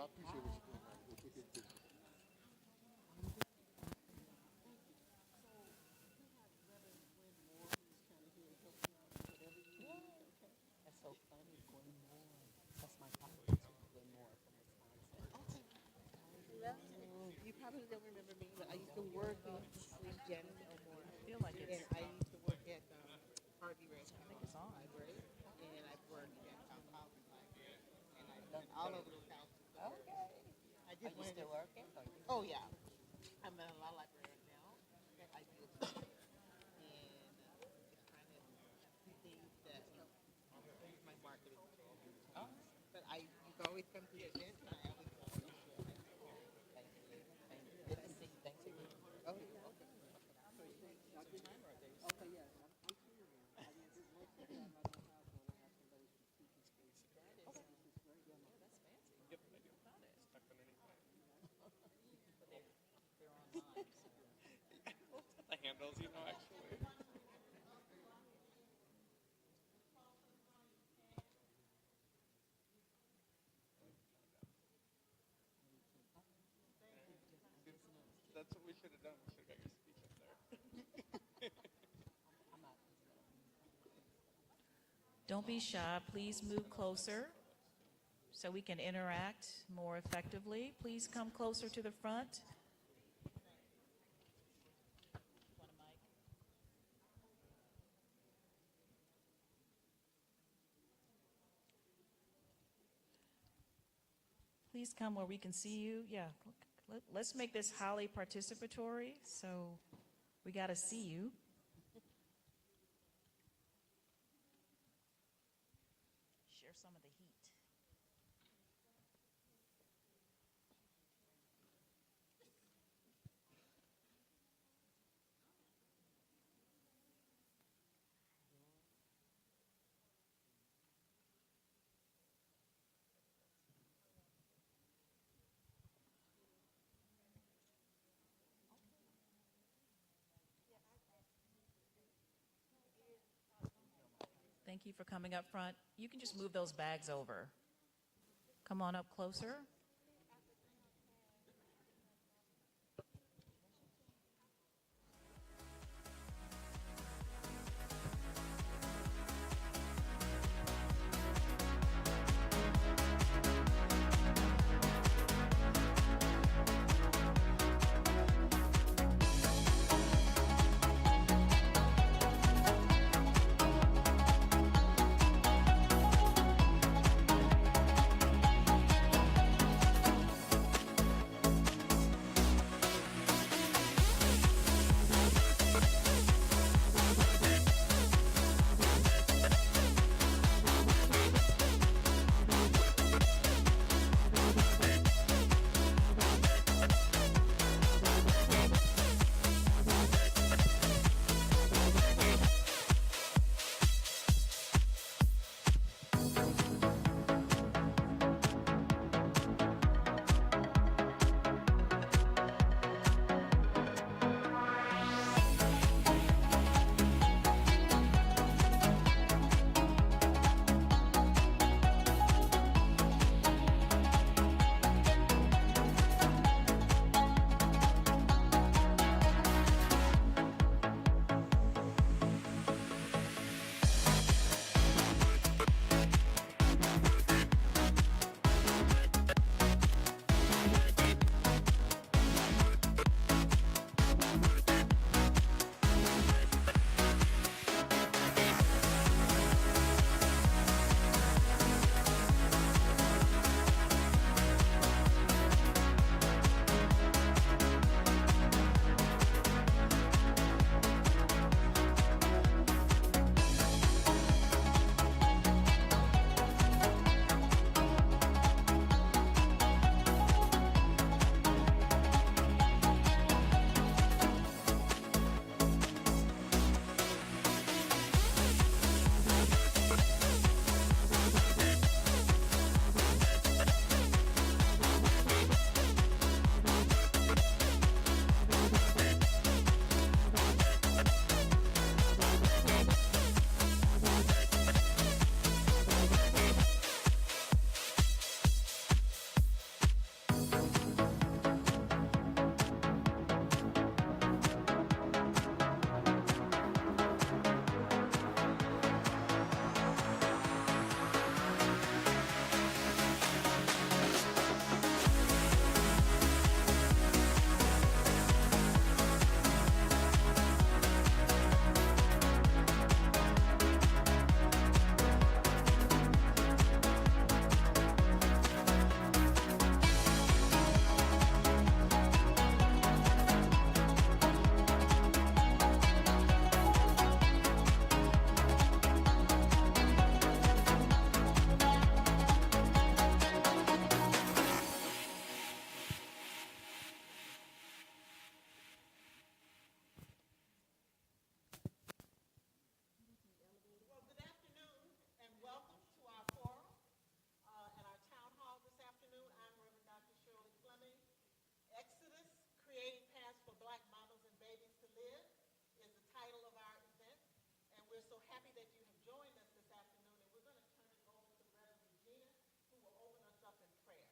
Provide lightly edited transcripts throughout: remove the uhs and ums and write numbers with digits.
That's so funny, Glenn Moore. That's my colleague too, Glenn Moore from Wisconsin. You probably don't remember me, but I used to work with Janice Elmore. I feel like it's. And I used to work at Harvey Rest I think it's on. Library. And I've worked at South College Library. And I've been all over those houses. Okay. I Are just you wanted still to. working? Oh, yeah. I'm a law librarian now. I do it. And just trying to do things that help improve my marketing. Oh, But you can always come to the event, and I always go to share. thank you. Thank you. Good to see you. Thanks again. Oh, yeah. Okay. It's a timer right there. Okay, yeah, I'm here now. I mean, this most of the time I don't have one. I have somebody who's speaking space. Okay. This is great. Yeah, that's fancy. Yep, I do. Got it. Stuck underneath my. But they're online. So. The handles, you know, actually. That's what we should have done. We should have got your speech up there. I'm not. Don't be shy. Please move closer so we can interact more effectively. Please come closer to the front. Want a mic? Please come where we can see you. Yeah, let's make this highly participatory, so we got to see you. Share some of the heat. Thank you for coming up front. You can just move those bags over. Come on up closer. Creating Paths for Black Mamas and Babies to Live is the title of our event. And we're so happy that you have joined us this afternoon. And we're going to turn it over to Reverend Regina, who will open us up in prayer.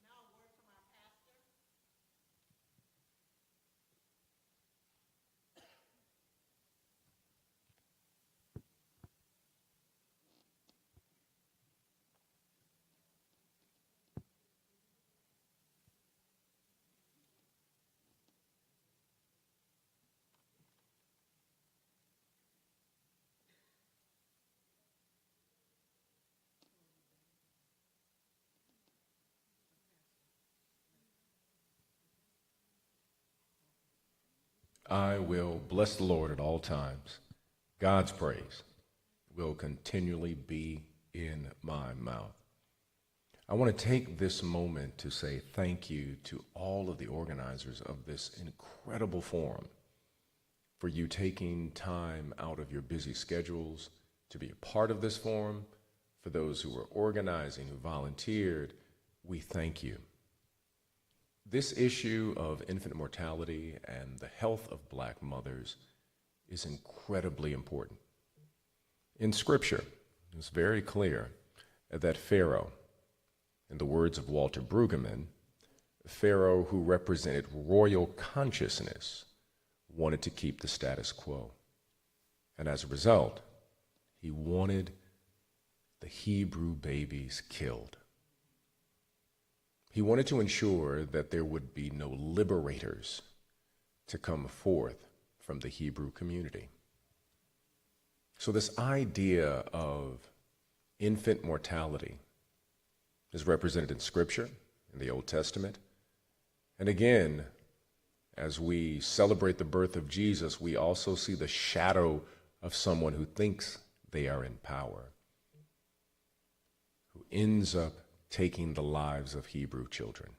Now a word from our pastor. I will bless the Lord at all times. God's praise will continually be in my mouth. I want to take this moment to say thank you to all of the organizers of this incredible forum for you taking time out of your busy schedules to be a part of this forum. For those who were organizing, who volunteered, we thank you. This issue of infant mortality and the health of Black mothers is incredibly important. In Scripture, it's very clear that Pharaoh, in the words of Walter Brueggemann, Pharaoh, who represented royal consciousness, wanted to keep the status quo. And as a result, he wanted the Hebrew babies killed. He wanted to ensure that there would be no liberators to come forth from the Hebrew community. So this idea of infant mortality is represented in Scripture, in the Old Testament. And again, as we celebrate the birth of Jesus, we also see the shadow of someone who thinks they are in power, who ends up taking the lives of Hebrew children.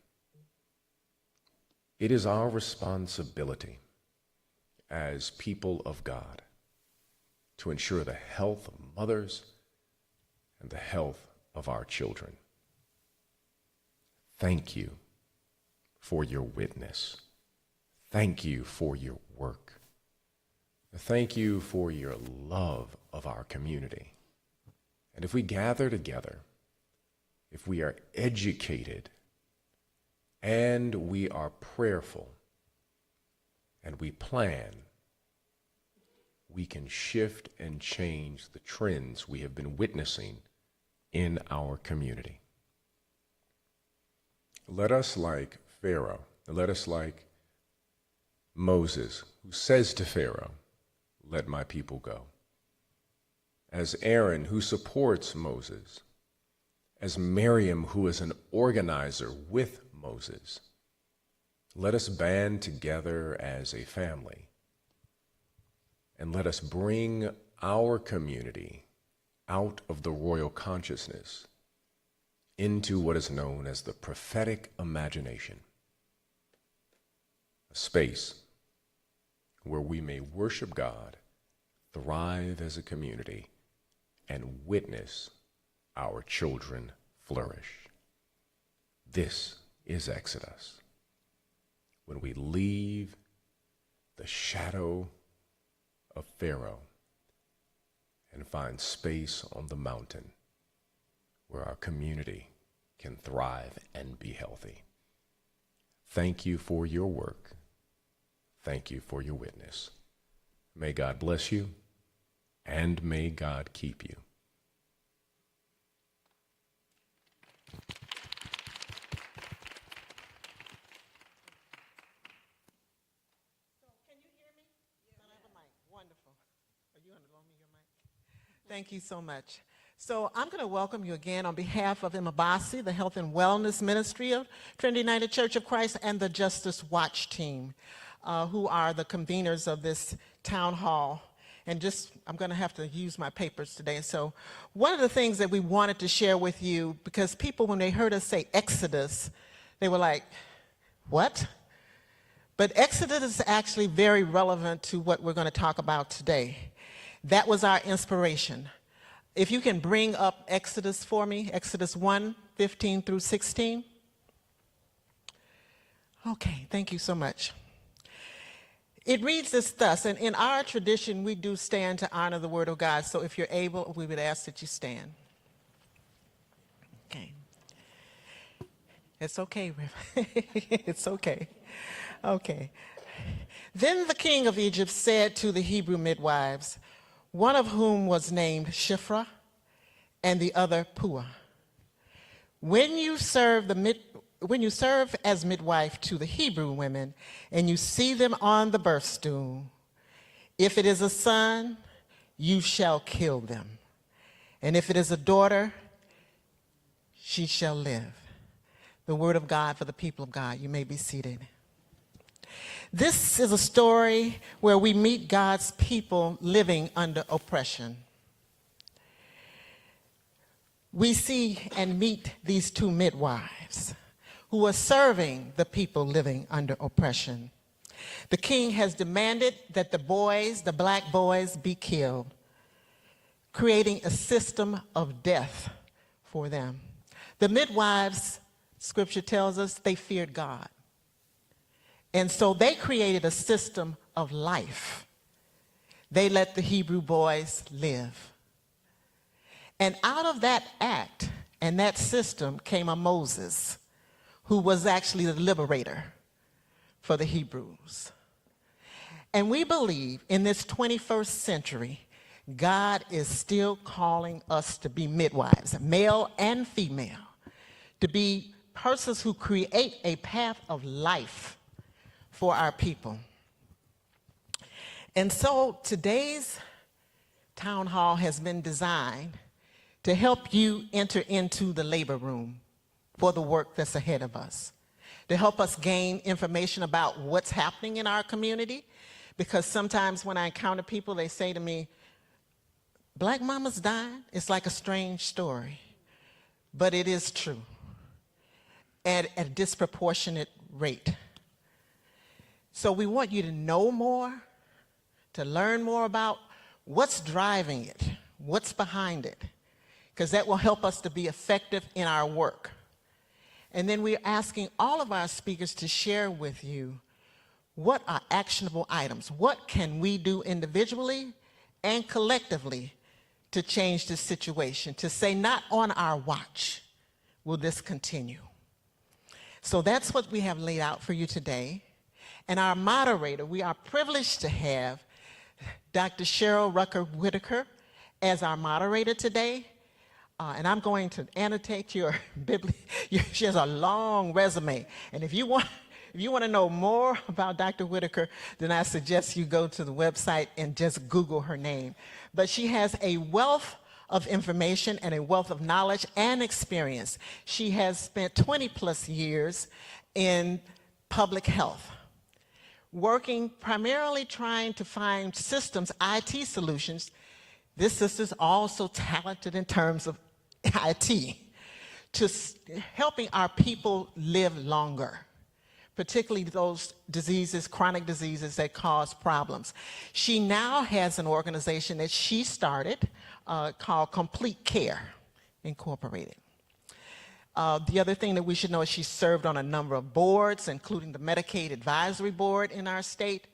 It is our responsibility as people of God to ensure the health of mothers and the health of our children. Thank you for your witness. Thank you for your work. Thank you for your love of our community. And if we gather together, if we are educated and we are prayerful and we plan, we can shift and change the trends we have been witnessing in our community. Let us, like Pharaoh, let us, like Moses, who says to Pharaoh, "Let my people go," as Aaron, who supports Moses, as Miriam, who is an organizer with Moses, let us band together as a family and let us bring our community out of the royal consciousness into what is known as the prophetic imagination, a space where we may worship God, thrive as a community, and witness our children flourish. This is Exodus, when we leave the shadow of Pharaoh and find space on the mountain where our community can thrive and be healthy. Thank you for your work. Thank you for your witness. May God bless you, and may God keep you. Can you hear me? I have a mic. Wonderful. Are you going to loan me your mic? Thank you so much. So I'm going to welcome you again on behalf of Imabasi, the Health and Wellness Ministry of Trinity United Church of Christ, and the Justice Watch team, who are the conveners of this town hall. And I'm going to have to use my papers today. So one of the things that we wanted to share with you, because people, when they heard us say Exodus, they were like, what? But Exodus is actually very relevant to what we're going to talk about today. That was our inspiration. If you can bring up Exodus for me, Exodus 1:15 through 16. Okay, thank you so much. It reads as thus, and in our tradition, we do stand to honor the word of God. So if you're able, we would ask that you stand. Okay. It's okay, Rev. It's okay. Okay. Then the king of Egypt said to the Hebrew midwives, one of whom was named Shiphrah and the other Puah, when you serve as midwife to the Hebrew women and you see them on the birth stool, if it is a son, you shall kill them. And if it is a daughter, she shall live. The word of God for the people of God. You may be seated. This is a story where we meet God's people living under oppression. We see and meet these two midwives who are serving the people living under oppression. The king has demanded that the boys, the black boys, be killed, creating a system of death for them. The midwives, scripture tells us, they feared God. And so they created a system of life. They let the Hebrew boys live. And out of that act and that system came a Moses, who was actually the liberator for the Hebrews. And we believe in this 21st century, God is still calling us to be midwives, male and female, to be persons who create a path of life for our people. And so today's town hall has been designed to help you enter into the labor room for the work that's ahead of us, to help us gain information about what's happening in our community. Because sometimes when I encounter people, they say to me, black mamas dying? It's like a strange story, but it is true at a disproportionate rate. So we want you to know more, to learn more about what's driving it, what's behind it, because that will help us to be effective in our work. And then we're asking all of our speakers to share with you what are actionable items. What can we do individually and collectively to change this situation, to say not on our watch will this continue. So that's what we have laid out for you today. And our moderator, we are privileged to have Dr. Cheryl Rucker Whitaker as our moderator today. And I'm going to annotate your she has a long resume. And if you want to know more about Dr. Whitaker, then I suggest you go to the website and just Google her name. But she has a wealth of information and a wealth of knowledge and experience. She has spent 20 plus years in public health, working primarily trying to find systems, IT solutions. This sister's also talented in terms of IT, to helping our people live longer, particularly those diseases, chronic diseases that cause problems. She now has an organization that she started called Complete Care Incorporated. The other thing that we should know is she served on a number of boards, including the Medicaid Advisory Board in our state.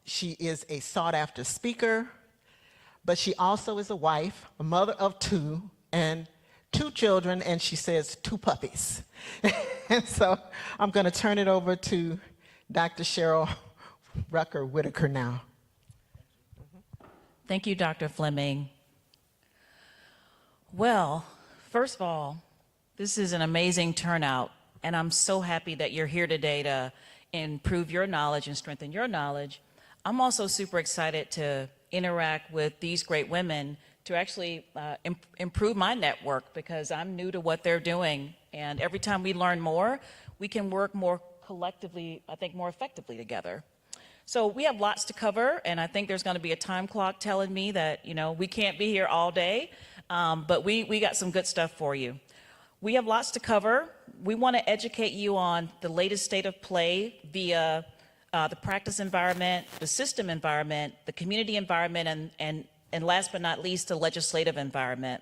She is a sought-after speaker, but she also is a wife, a mother of two, and 2 children, and she says 2 puppies. And so I'm going to turn it over to Dr. Cheryl Rucker Whitaker now. Thank you, Dr. Fleming. Well, first of all, this is an amazing turnout, and I'm so happy that you're here today to improve your knowledge and strengthen your knowledge. I'm also super excited to interact with these great women to actually improve my network, because I'm new to what they're doing. And every time we learn more, we can work more collectively, I think more effectively together. So we have lots to cover, and I think there's going to be a time clock telling me that, you know, we can't be here all day, but we got some good stuff for you. We have lots to cover. We want to educate you on the latest state of play via the practice environment, the system environment, the community environment, and last but not least, the legislative environment.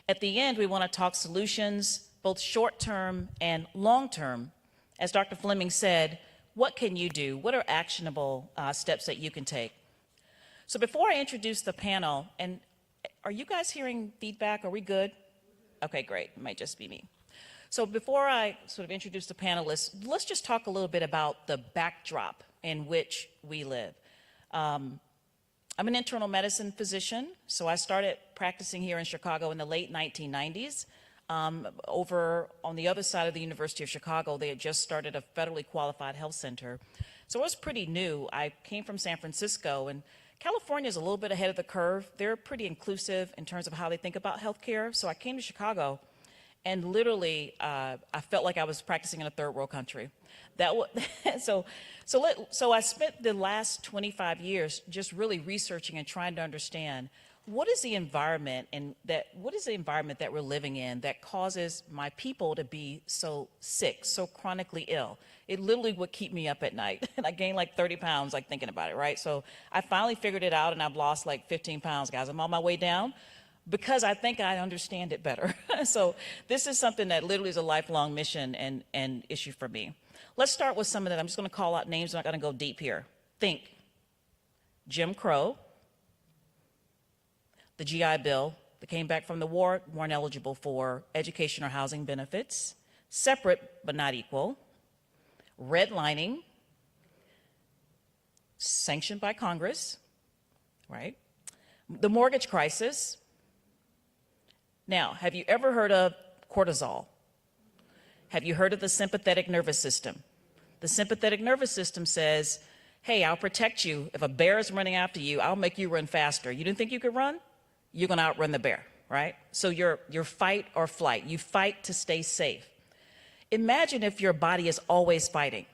At the end, we want to talk solutions, both short-term and long-term. As Dr. Fleming said, what can you do? What are actionable steps that you can take? So before I introduce the panel, and are you guys hearing feedback? Are we good? Okay, great. It might just be me. So before I sort of introduce the panelists, let's just talk a little bit about the backdrop in which we live. I'm an internal medicine physician, so I started practicing here in Chicago in the late 1990s. Over on the other side of the University of Chicago, they had just started a federally qualified health center. So it was pretty new. I came from San Francisco, and California is a little bit ahead of the curve. They're pretty inclusive in terms of how they think about healthcare. So I came to Chicago, and literally, I felt like I was practicing in a third world country. So I spent the last 25 years just really researching and trying to understand what is the environment that we're living in that causes my people to be so sick, so chronically ill. It literally would keep me up at night, and I gained like 30 pounds like thinking about it, right? So I finally figured it out, and I've lost like 15 pounds, guys. I'm on my way down because I think I understand it better. So this is something that literally is a lifelong mission and issue for me. Let's start with some of that. I'm just going to call out names. I'm not going to go deep here. Think Jim Crow, the GI Bill that came back from the war, weren't eligible for education or housing benefits, separate but not equal, redlining, sanctioned by Congress, right? The mortgage crisis. Now, have you ever heard of cortisol? Have you heard of the sympathetic nervous system? The sympathetic nervous system says, hey, I'll protect you. If a bear is running after you, I'll make you run faster. You didn't think you could run? You're going to outrun the bear, right? So you're fight or flight. You fight to stay safe. Imagine if your body is always fighting,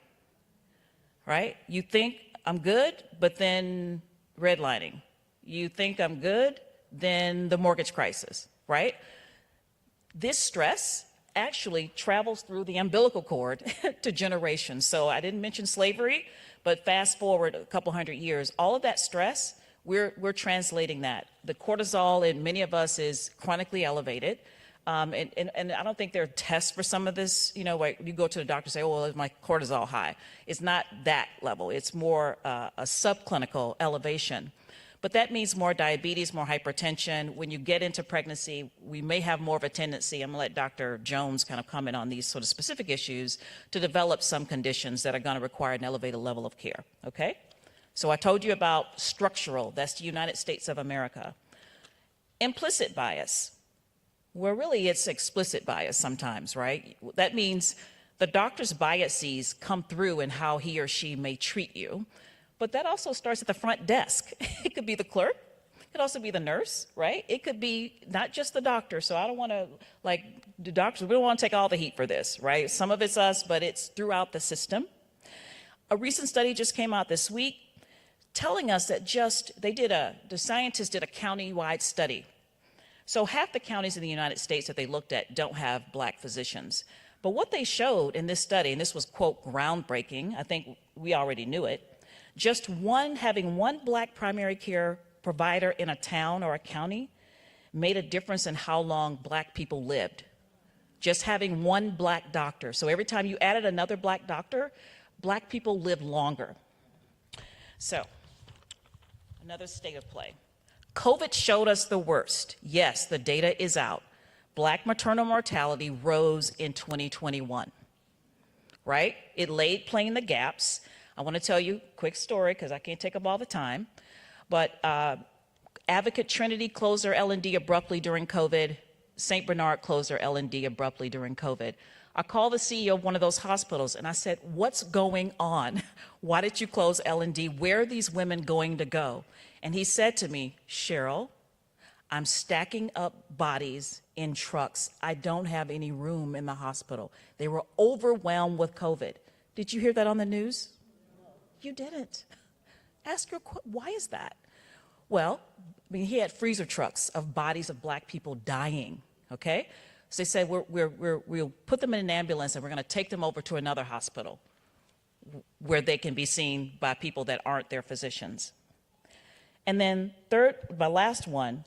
right? You think I'm good, but then redlining. You think I'm good, then the mortgage crisis, right? This stress actually travels through the umbilical cord to generations. So I didn't mention slavery, but fast forward a couple hundred years, all of that stress, we're translating that. The cortisol in many of us is chronically elevated. And I don't think there are tests for some of this, you know, like you go to the doctor and say, oh, well, is my cortisol high? It's not that level. It's more a subclinical elevation. But that means more diabetes, more hypertension. When you get into pregnancy, we may have more of a tendency, I'm gonna let Dr. Jones kind of comment on these sort of specific issues, to develop some conditions that are gonna require an elevated level of care, okay? So I told you about structural, that's the United States of America. Implicit bias, where really it's explicit bias sometimes, right? That means the doctor's biases come through in how he or she may treat you. But that also starts at the front desk. It could be the clerk. It could also be the nurse, right? It could be not just the doctor. So I don't want to, like, the doctors, we don't want to take all the heat for this, right? Some of it's us, but it's throughout the system. A recent study just came out this week telling us that the scientists did a county-wide study. So half the counties in the United States that they looked at don't have black physicians. But what they showed in this study, and this was, quote, groundbreaking, I think we already knew it, just having one black primary care provider in a town or a county made a difference in how long black people lived. Just having one black doctor. So every time you added another black doctor, black people lived longer. So, another state of play. COVID showed us the worst. Yes, the data is out. Black maternal mortality rose in 2021, right? It laid plain the gaps. I want to tell you a quick story because I can't take up all the time. But Advocate Trinity closed their L&D abruptly during COVID. St. Bernard closed their L&D abruptly during COVID. I called the CEO of one of those hospitals and I said, what's going on? Why did you close L&D? Where are these women going to go? And he said to me, Cheryl, I'm stacking up bodies in trucks. I don't have any room in the hospital. They were overwhelmed with COVID. Did you hear that on the news? You didn't. Ask your, why is that? Well, he had freezer trucks of bodies of black people dying, okay? So they said, we'll put them in an ambulance and we're gonna take them over to another hospital where they can be seen by people that aren't their physicians. And then third, my last one,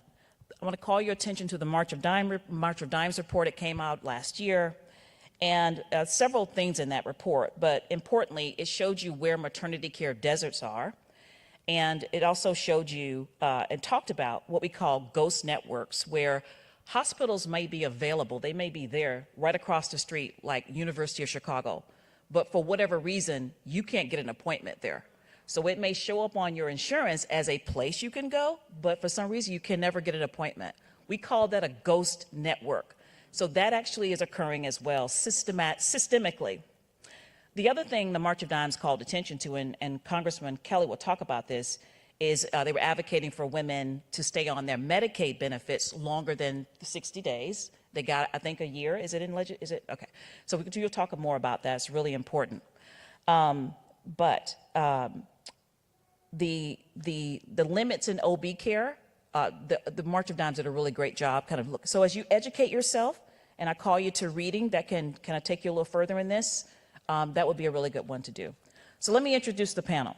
I want to call your attention to the March of Dimes report. It came out last year, and several things in that report, but importantly, it showed you where maternity care deserts are, and it also showed you and talked about what we call ghost networks, where hospitals may be available, they may be there right across the street, like University of Chicago, but for whatever reason, you can't get an appointment there. So it may show up on your insurance as a place you can go, but for some reason you can never get an appointment. We call that a ghost network. So that actually is occurring as well, systemically. The other thing the March of Dimes called attention to, and Congressman Kelly will talk about this, is they were advocating for women to stay on their Medicaid benefits longer than 60 days. They got, I think, a year. Is it in is it? Okay. So you'll talk more about that. It's really important. The limits in OB care, the March of Dimes did a really great job. So as you educate yourself, and I call you to reading that can kind of take you a little further in this, that would be a really good one to do. So let me introduce the panel.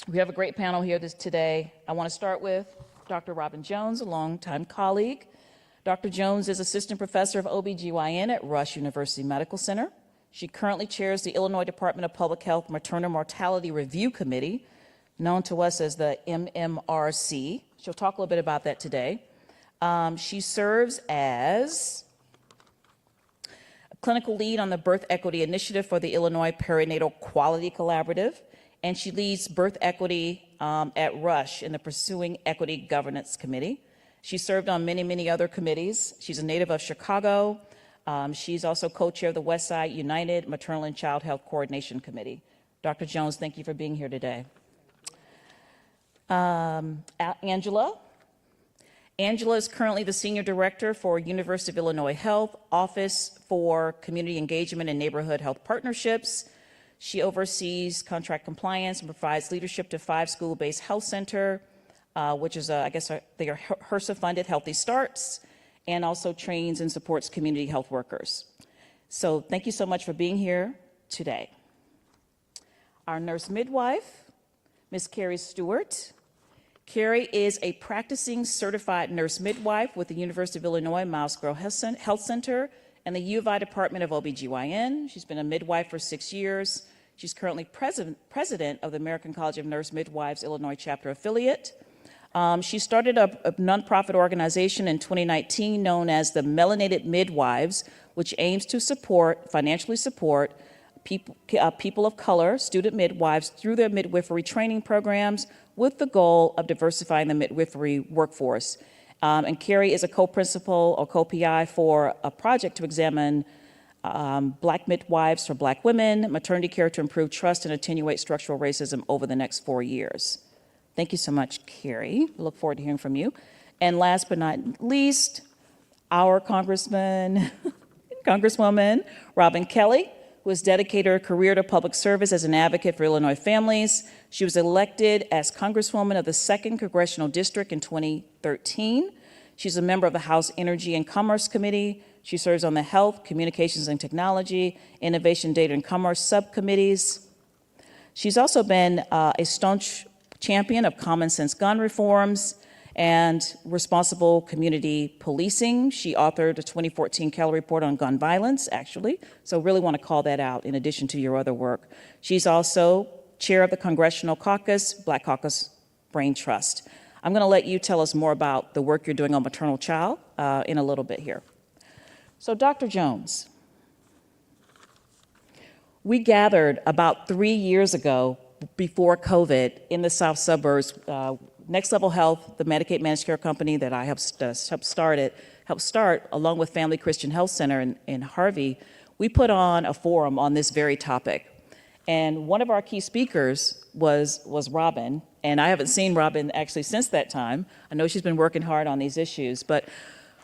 We have a great panel here today. I want to start with Dr. Robin Jones, a longtime colleague. Dr. Jones is assistant professor of OBGYN at Rush University Medical Center. She currently chairs the Illinois Department of Public Health Maternal Mortality Review Committee, known to us as the MMRC. She'll talk a little bit about that today. She serves as a clinical lead on the Birth Equity Initiative for the Illinois Perinatal Quality Collaborative, and she leads birth equity at Rush in the Pursuing Equity Governance Committee. She served on many, many other committees. She's a native of Chicago. She's also co-chair of the Westside United Maternal and Child Health Coordination Committee. Dr. Jones, thank you for being here today. Angela is currently the Senior Director for University of Illinois Health, Office for Community Engagement and Neighborhood Health Partnerships. She oversees contract compliance and provides leadership to 5 school-based health center, which is, I guess, they are HRSA-funded Healthy Starts, and also trains and supports community health workers. So thank you so much for being here today. Our nurse midwife, Ms. Carrie Stewart. Carrie is a practicing certified nurse midwife with the University of Illinois Miles Grove Health Center and the U of I Department of OBGYN. She's been a midwife for 6 years. She's currently president of the American College of Nurse Midwives Illinois chapter affiliate. She started a nonprofit organization in 2019 known as the Melanated Midwives, which aims to financially support people of color, student midwives, through their midwifery training programs with the goal of diversifying the midwifery workforce. And Carrie is a co-principal or co-PI for a project to examine Black midwives for Black women, maternity care to improve trust and attenuate structural racism over the next 4 years. Thank you so much, Carrie. We look forward to hearing from you. And last but not least, our Congresswoman, Robin Kelly, who has dedicated her career to public service as an advocate for Illinois families. She was elected as Congresswoman of the 2nd Congressional District in 2013. She's a member of the House Energy and Commerce Committee. She serves on the Health, Communications and Technology, Innovation, Data and Commerce subcommittees. She's also been a staunch champion of common sense gun reforms and responsible community policing. She authored a 2014 Keller report on gun violence, actually, so really want to call that out in addition to your other work. She's also chair of the Congressional Caucus, Black Caucus Brain Trust. I'm going to let you tell us more about the work you're doing on maternal child in a little bit here. So, Dr. Jones, we gathered about 3 years ago before COVID in the South suburbs. Next Level Health, the Medicaid managed care company that I helped start, along with Family Christian Health Center in Harvey, we put on a forum on this very topic. And one of our key speakers was Robin, and I haven't seen Robin actually since that time. I know she's been working hard on these issues, but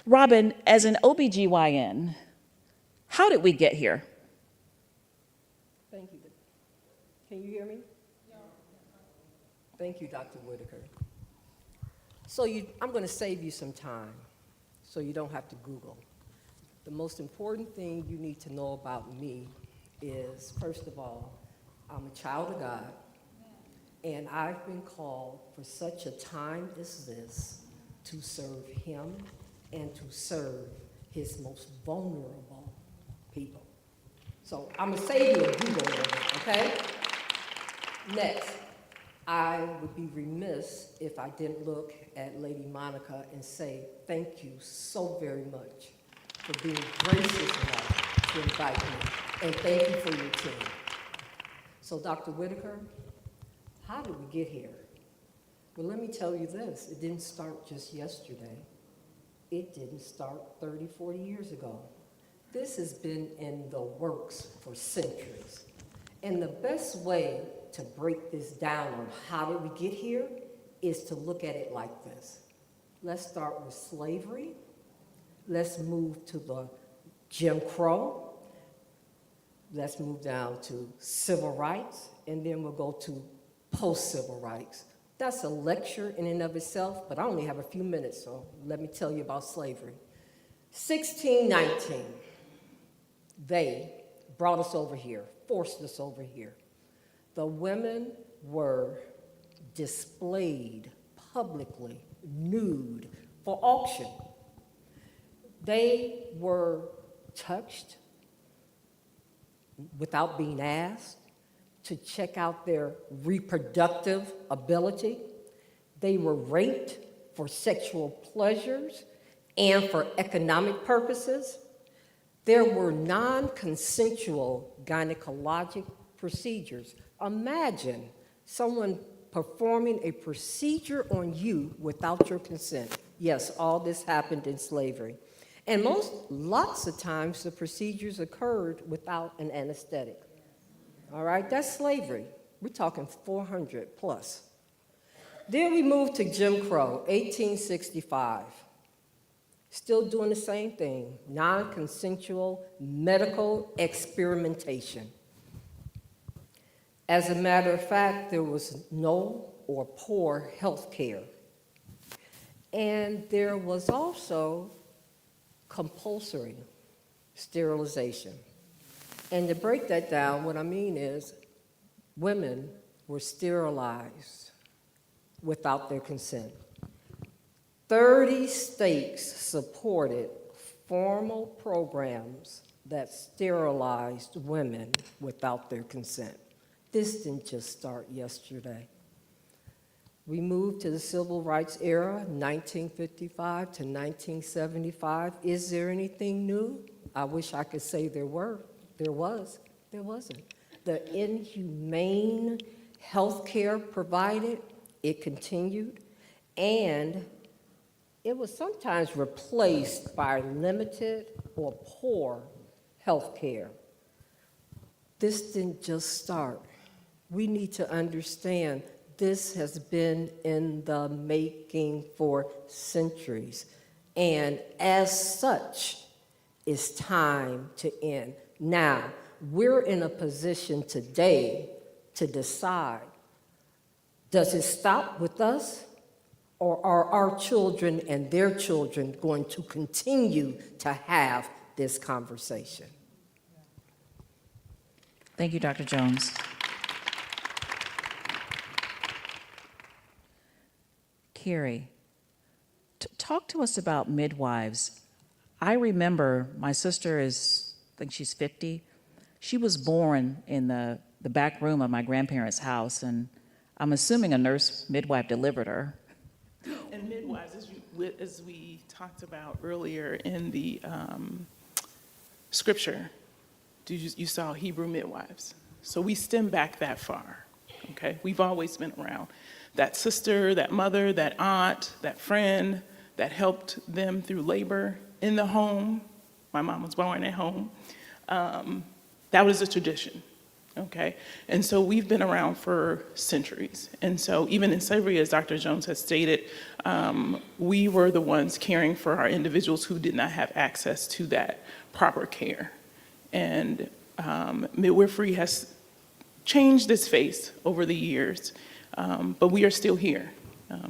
Robin, as an OBGYN, how did we get here? Thank you. Can you hear me? Thank you, Dr. Whitaker. So I'm going to save you some time so you don't have to Google. The most important thing you need to know about me is, first of all, I'm a child of God, and I've been called for such a time as this to serve Him and to serve His most vulnerable people. So I'm going to save you a Google moment, okay? Next. I would be remiss if I didn't look at Lady Monica and say thank you so very much for being gracious enough to invite me, and thank you for your team. So, Dr. Whitaker, how did we get here? Well, let me tell you this. It didn't start just yesterday. It didn't start 30, 40 years ago. This has been in the works for centuries. And the best way to break this down on how did we get here is to look at it like this. Let's start with slavery. Let's move to the Jim Crow. Let's move down to civil rights, and then we'll go to post-civil rights. That's a lecture in and of itself, but I only have a few minutes, so let me tell you about slavery. 1619, they brought us over here, forced us over here. The women were displayed publicly, nude, for auction. They were touched without being asked to check out their reproductive ability. They were raped for sexual pleasures and for economic purposes. There were non-consensual gynecologic procedures. Imagine someone performing a procedure on you without your consent. Yes, all this happened in slavery. And lots of times the procedures occurred without an anesthetic. All right, that's slavery. We're talking 400 plus. Then we moved to Jim Crow, 1865. Still doing the same thing, non-consensual medical experimentation. As a matter of fact, there was no or poor health care. And there was also compulsory sterilization. And to break that down, what I mean is women were sterilized without their consent. 30 states supported formal programs that sterilized women without their consent. This didn't just start yesterday. We moved to the civil rights era, 1955 to 1975. Is there anything new? I wish I could say there was. There wasn't. The inhumane health care provided, it continued, and it was sometimes replaced by limited or poor health care. This didn't just start. We need to understand this has been in the making for centuries, and as such, it's time to end. Now, we're in a position today to decide, does it stop with us, or are our children and their children going to continue to have this conversation? Thank you, Dr. Jones. Carrie, talk to us about midwives. I remember my sister is, I think she's 50. She was born in the back room of my grandparents' house, and I'm assuming a nurse midwife delivered her. And midwives, as we talked about earlier in the scripture, you saw Hebrew midwives. So we stem back that far, okay? We've always been around. That sister, that mother, that aunt, that friend that helped them through labor in the home. My mom was born at home. That was a tradition, okay? And so we've been around for centuries. And so even in slavery, as Dr. Jones has stated, we were the ones caring for our individuals who did not have access to that proper care. And midwifery has changed its face over the years, but we are still here.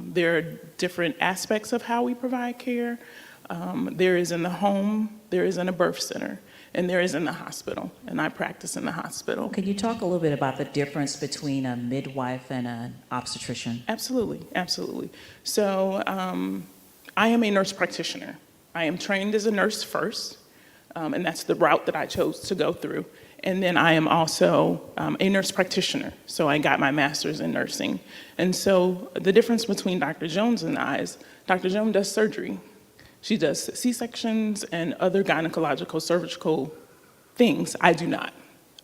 There are different aspects of how we provide care. There is in the home, there is in a birth center, and there is in the hospital, and I practice in the hospital. Can you talk a little bit about the difference between a midwife and an obstetrician? Absolutely, absolutely. So I am a nurse practitioner. I am trained as a nurse first, and that's the route that I chose to go through. And then I am also a nurse practitioner, so I got my master's in nursing. And so the difference between Dr. Jones and I is Dr. Jones does surgery. She does C-sections and other gynecological surgical things. I do not.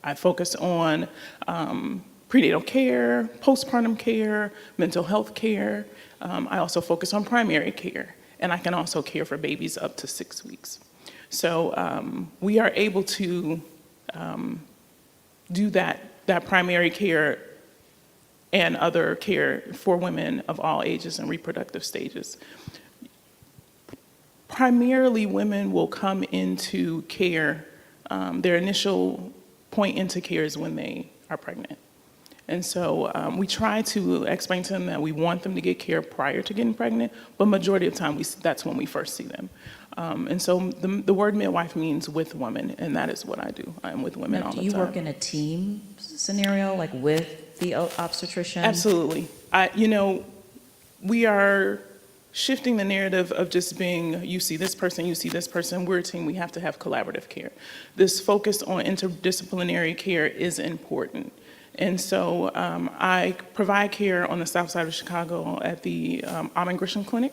I focus on prenatal care, postpartum care, mental health care. I also focus on primary care, and I can also care for babies up to 6 weeks. So we are able to do that primary care and other care for women of all ages and reproductive stages. Primarily, women will come into care, their initial point into care is when they are pregnant. And so we try to explain to them that we want them to get care prior to getting pregnant, but majority of the time, that's when we first see them. And so the word midwife means with women, and that is what I do. I'm with women all the time. Do you work in a team scenario, like with the obstetrician? Absolutely. We are shifting the narrative of just being, you see this person, we're a team, we have to have collaborative care. This focus on interdisciplinary care is important. And so I provide care on the south side of Chicago at the Almond Grisham Clinic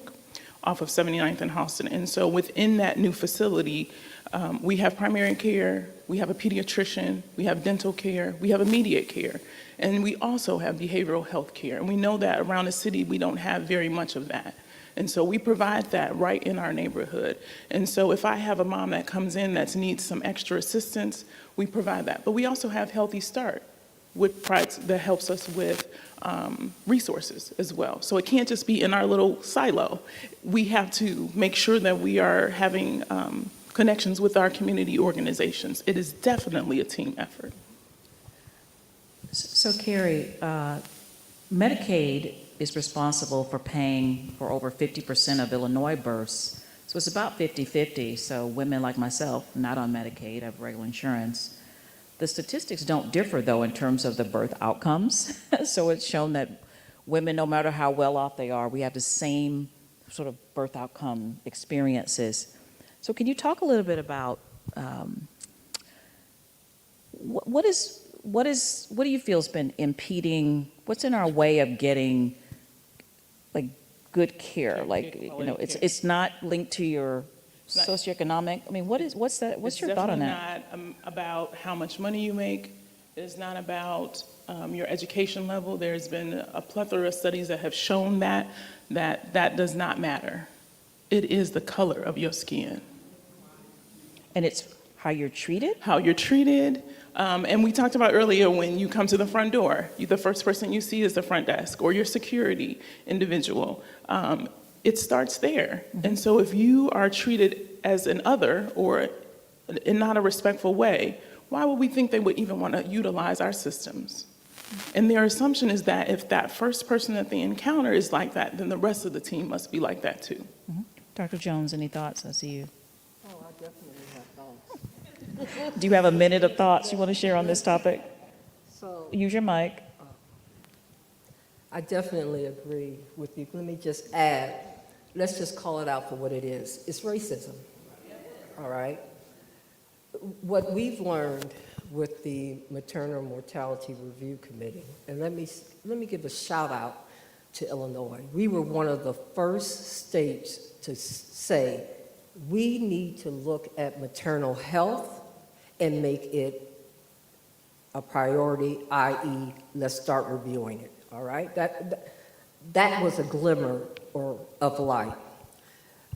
off of 79th and Halston. And so within that new facility, we have primary care, we have a pediatrician, we have dental care, we have immediate care, and we also have behavioral health care. And we know that around the city, we don't have very much of that. And so we provide that right in our neighborhood. And so if I have a mom that comes in that needs some extra assistance, we provide that. But we also have Healthy Start, that helps us with resources as well. So it can't just be in our little silo. We have to make sure that we are having connections with our community organizations. It is definitely a team effort. So Carrie, Medicaid is responsible for paying for over 50% of Illinois births. So it's about 50-50. So women like myself, not on Medicaid, have regular insurance. The statistics don't differ, though, in terms of the birth outcomes. So it's shown that women, no matter how well off they are, we have the same sort of birth outcome experiences. So can you talk a little bit about what do you feel has been impeding, what's in our way of getting like good care? Like, it's not linked to your socioeconomic. I mean, what's your thought on that? It's definitely not about how much money you make. It's not about your education level. There's been a plethora of studies that have shown that does not matter. It is the color of your skin. And it's how you're treated? How you're treated. And we talked about earlier, when you come to the front door, the first person you see is the front desk or your security individual. It starts there. Mm-hmm. And so if you are treated as an other or in not a respectful way, why would we think they would even want to utilize our systems? And their assumption is that if that first person that they encounter is like that, then the rest of the team must be like that too. Dr. Jones, any thoughts? I see you. Oh, I definitely have thoughts. Do you have a minute of thoughts you want to share on this topic? So Use your mic. I definitely agree with you. Let me just add, let's just call it out for what it is. It's racism, all right? What we've learned with the Maternal Mortality Review Committee, and let me give a shout out to Illinois. We were one of the first states to say, we need to look at maternal health and make it a priority, i.e., let's start reviewing it, all right? That was a glimmer of light.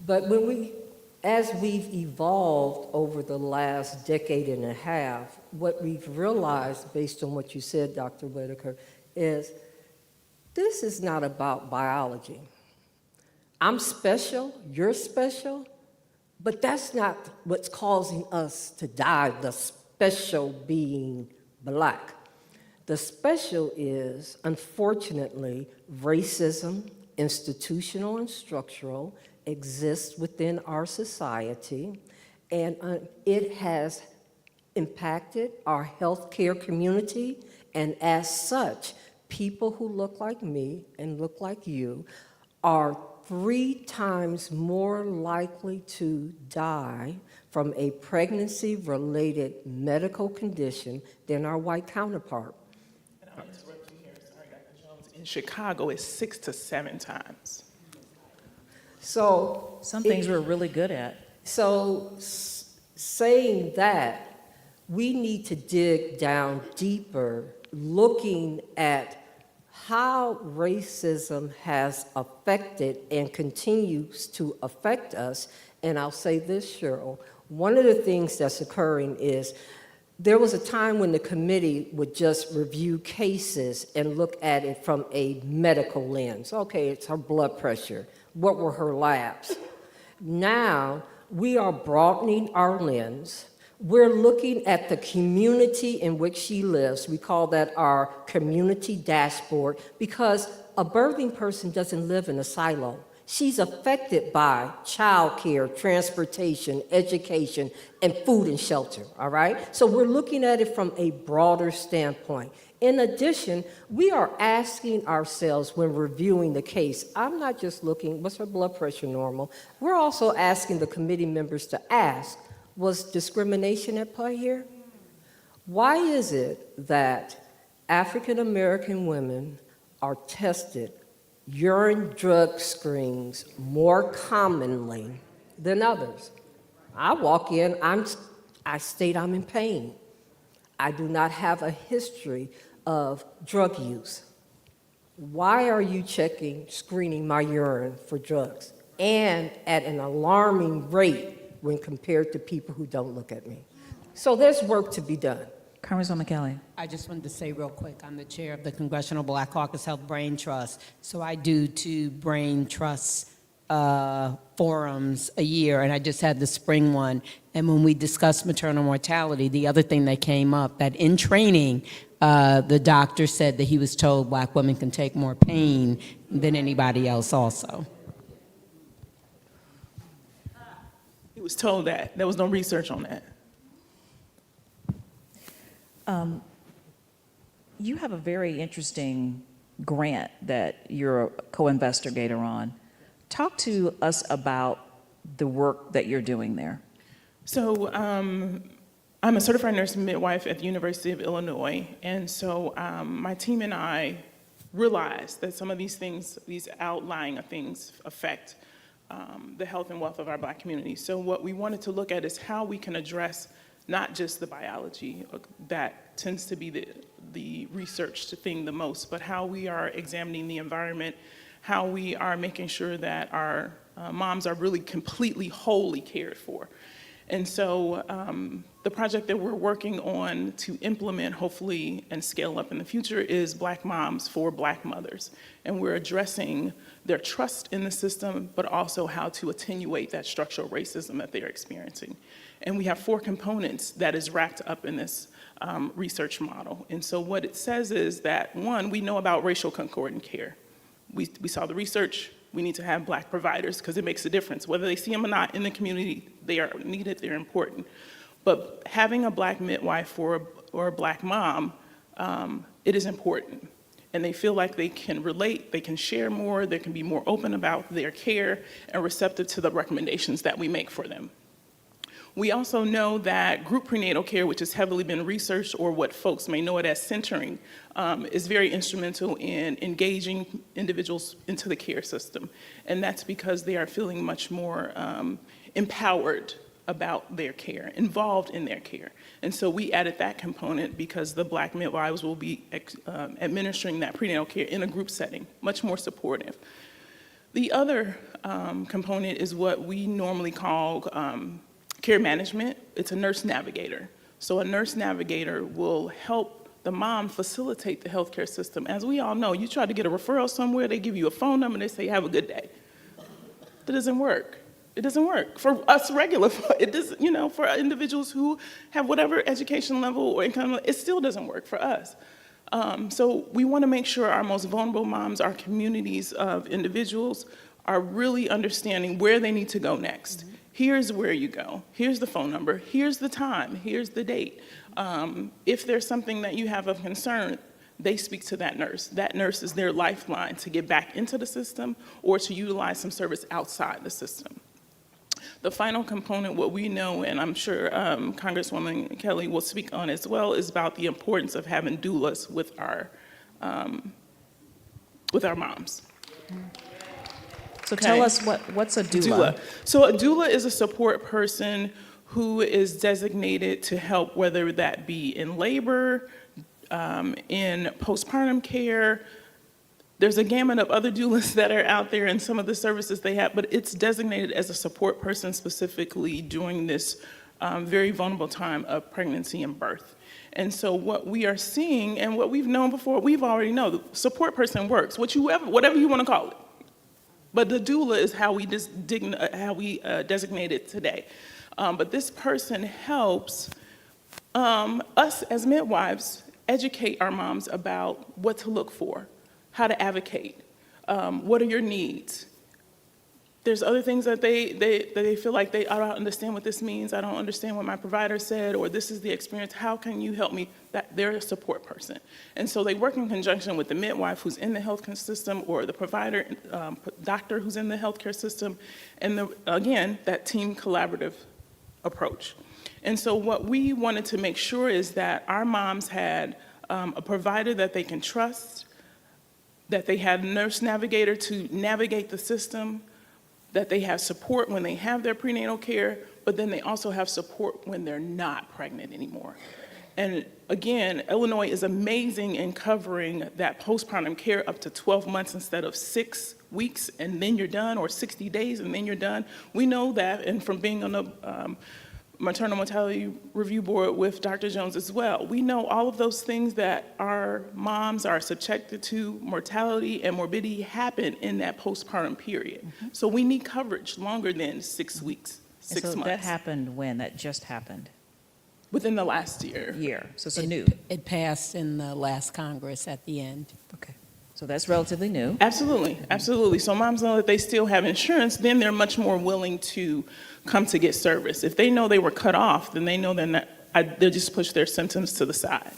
But as we've evolved over the last decade and a half, what we've realized, based on what you said, Dr. Whitaker, is this is not about biology. I'm special, you're special, but that's not what's causing us to die, the special being Black. The special is, unfortunately, racism, institutional and structural, exists within our society, and it has impacted our healthcare community, and as such, people who look like me and look like you are 3 times more likely to die from a pregnancy-related medical condition than our white counterpart. And I'll interrupt you here, sorry, Dr. Jones. In Chicago, it's 6 to 7 times. So Some things we're really good at. So saying that, we need to dig down deeper, looking at how racism has affected and continues to affect us. And I'll say this, Cheryl, one of the things that's occurring is there was a time when the committee would just review cases and look at it from a medical lens. Okay, it's her blood pressure. What were her labs? Now, we are broadening our lens. We're looking at the community in which she lives. We call that our community dashboard, because a birthing person doesn't live in a silo. She's affected by childcare, transportation, education, and food and shelter, all right? So we're looking at it from a broader standpoint. In addition, we are asking ourselves when reviewing the case, I'm not just looking, was her blood pressure normal? We're also asking the committee members to ask, was discrimination at play here? Why is it that African American women are tested urine drug screens more commonly than others? I walk in, I state I'm in pain. I do not have a history of drug use. Why are you screening my urine for drugs? And at an alarming rate when compared to people who don't look at me. So there's work to be done. Congresswoman Kelly. I just wanted to say real quick, I'm the chair of the Congressional Black Caucus Health Brain Trust. So I do 2 brain trust forums a year, and I just had the spring one. And when we discussed maternal mortality, the other thing that came up, that in training, the doctor said that he was told Black women can take more pain than anybody else also. He was told that. There was no research on that. You have a very interesting grant that you're a co-investigator on. Talk to us about the work that you're doing there. So I'm a certified nurse midwife at the University of Illinois, and so my team and I realized that some of these things, these outlying things, affect the health and wealth of our Black community. So what we wanted to look at is how we can address not just the biology, that tends to be the researched thing the most, but how we are examining the environment, how we are making sure that our moms are really completely, wholly cared for. And so the project that we're working on to implement, hopefully, and scale up in the future is Black Moms for Black Mothers. And we're addressing their trust in the system, but also how to attenuate that structural racism that they're experiencing. And we have 4 components that is wrapped up in this research model. And so what it says is that, one, we know about racial concordant care. We saw the research. We need to have Black providers because it makes a difference. Whether they see them or not in the community, they are needed, they're important. But having a Black midwife or a Black mom, it is important. And they feel like they can relate, they can share more, they can be more open about their care and receptive to the recommendations that we make for them. We also know that group prenatal care, which has heavily been researched, or what folks may know it as centering, is very instrumental in engaging individuals into the care system. And that's because they are feeling much more empowered about their care, involved in their care. And so we added that component because the Black midwives will be administering that prenatal care in a group setting, much more supportive. The other component is what we normally call care management. It's a nurse navigator. So a nurse navigator will help the mom facilitate the healthcare system. As we all know, you try to get a referral somewhere, they give you a phone number, they say, have a good day. That doesn't work. It doesn't work. For us regular, it does, for individuals who have whatever education level or income, it still doesn't work for us. So we want to make sure our most vulnerable moms, our communities of individuals, are really understanding where they need to go next. Mm-hmm. Here's where you go. Here's the phone number. Here's the time. Here's the date. If there's something that you have of concern, they speak to that nurse. That nurse is their lifeline to get back into the system or to utilize some service outside the system. The final component, what we know, and I'm sure Congresswoman Kelly will speak on as well, is about the importance of having doulas with our moms. So tell us what's a doula? So a doula is a support person who is designated to help, whether that be in labor, in postpartum care. There's a gamut of other doulas that are out there and some of the services they have, but it's designated as a support person specifically during this very vulnerable time of pregnancy and birth. And so what we are seeing and what we've known before, we've already know the support person works, whatever you want to call it. But the doula is how we designate it today. But this person helps us as midwives educate our moms about what to look for, how to advocate, what are your needs. There's other things that they feel like I don't understand what this means, I don't understand what my provider said, or this is the experience, how can you help me? That they're a support person. And so they work in conjunction with the midwife who's in the healthcare system, or the provider, doctor who's in the healthcare system, and again, that team collaborative approach. And so what we wanted to make sure is that our moms had a provider that they can trust, that they had a nurse navigator to navigate the system, that they have support when they have their prenatal care, but then they also have support when they're not pregnant anymore. And again, Illinois is amazing in covering that postpartum care up to 12 months instead of 6 weeks and then you're done, or 60 days and then you're done. We know that, and from being on the maternal mortality review board with Dr. Jones as well. We know all of those things that our moms are subjected to, mortality and morbidity, happen in that postpartum period. Mm-hmm. So we need coverage longer than 6 weeks, 6 months. So that happened when? That just happened? Within the last year. So it's new. It passed in the last Congress at the end. Okay. So that's relatively new. Absolutely, absolutely. So moms know that they still have insurance, then they're much more willing to come to get service. If they know they were cut off, then they know they'll just push their symptoms to the side.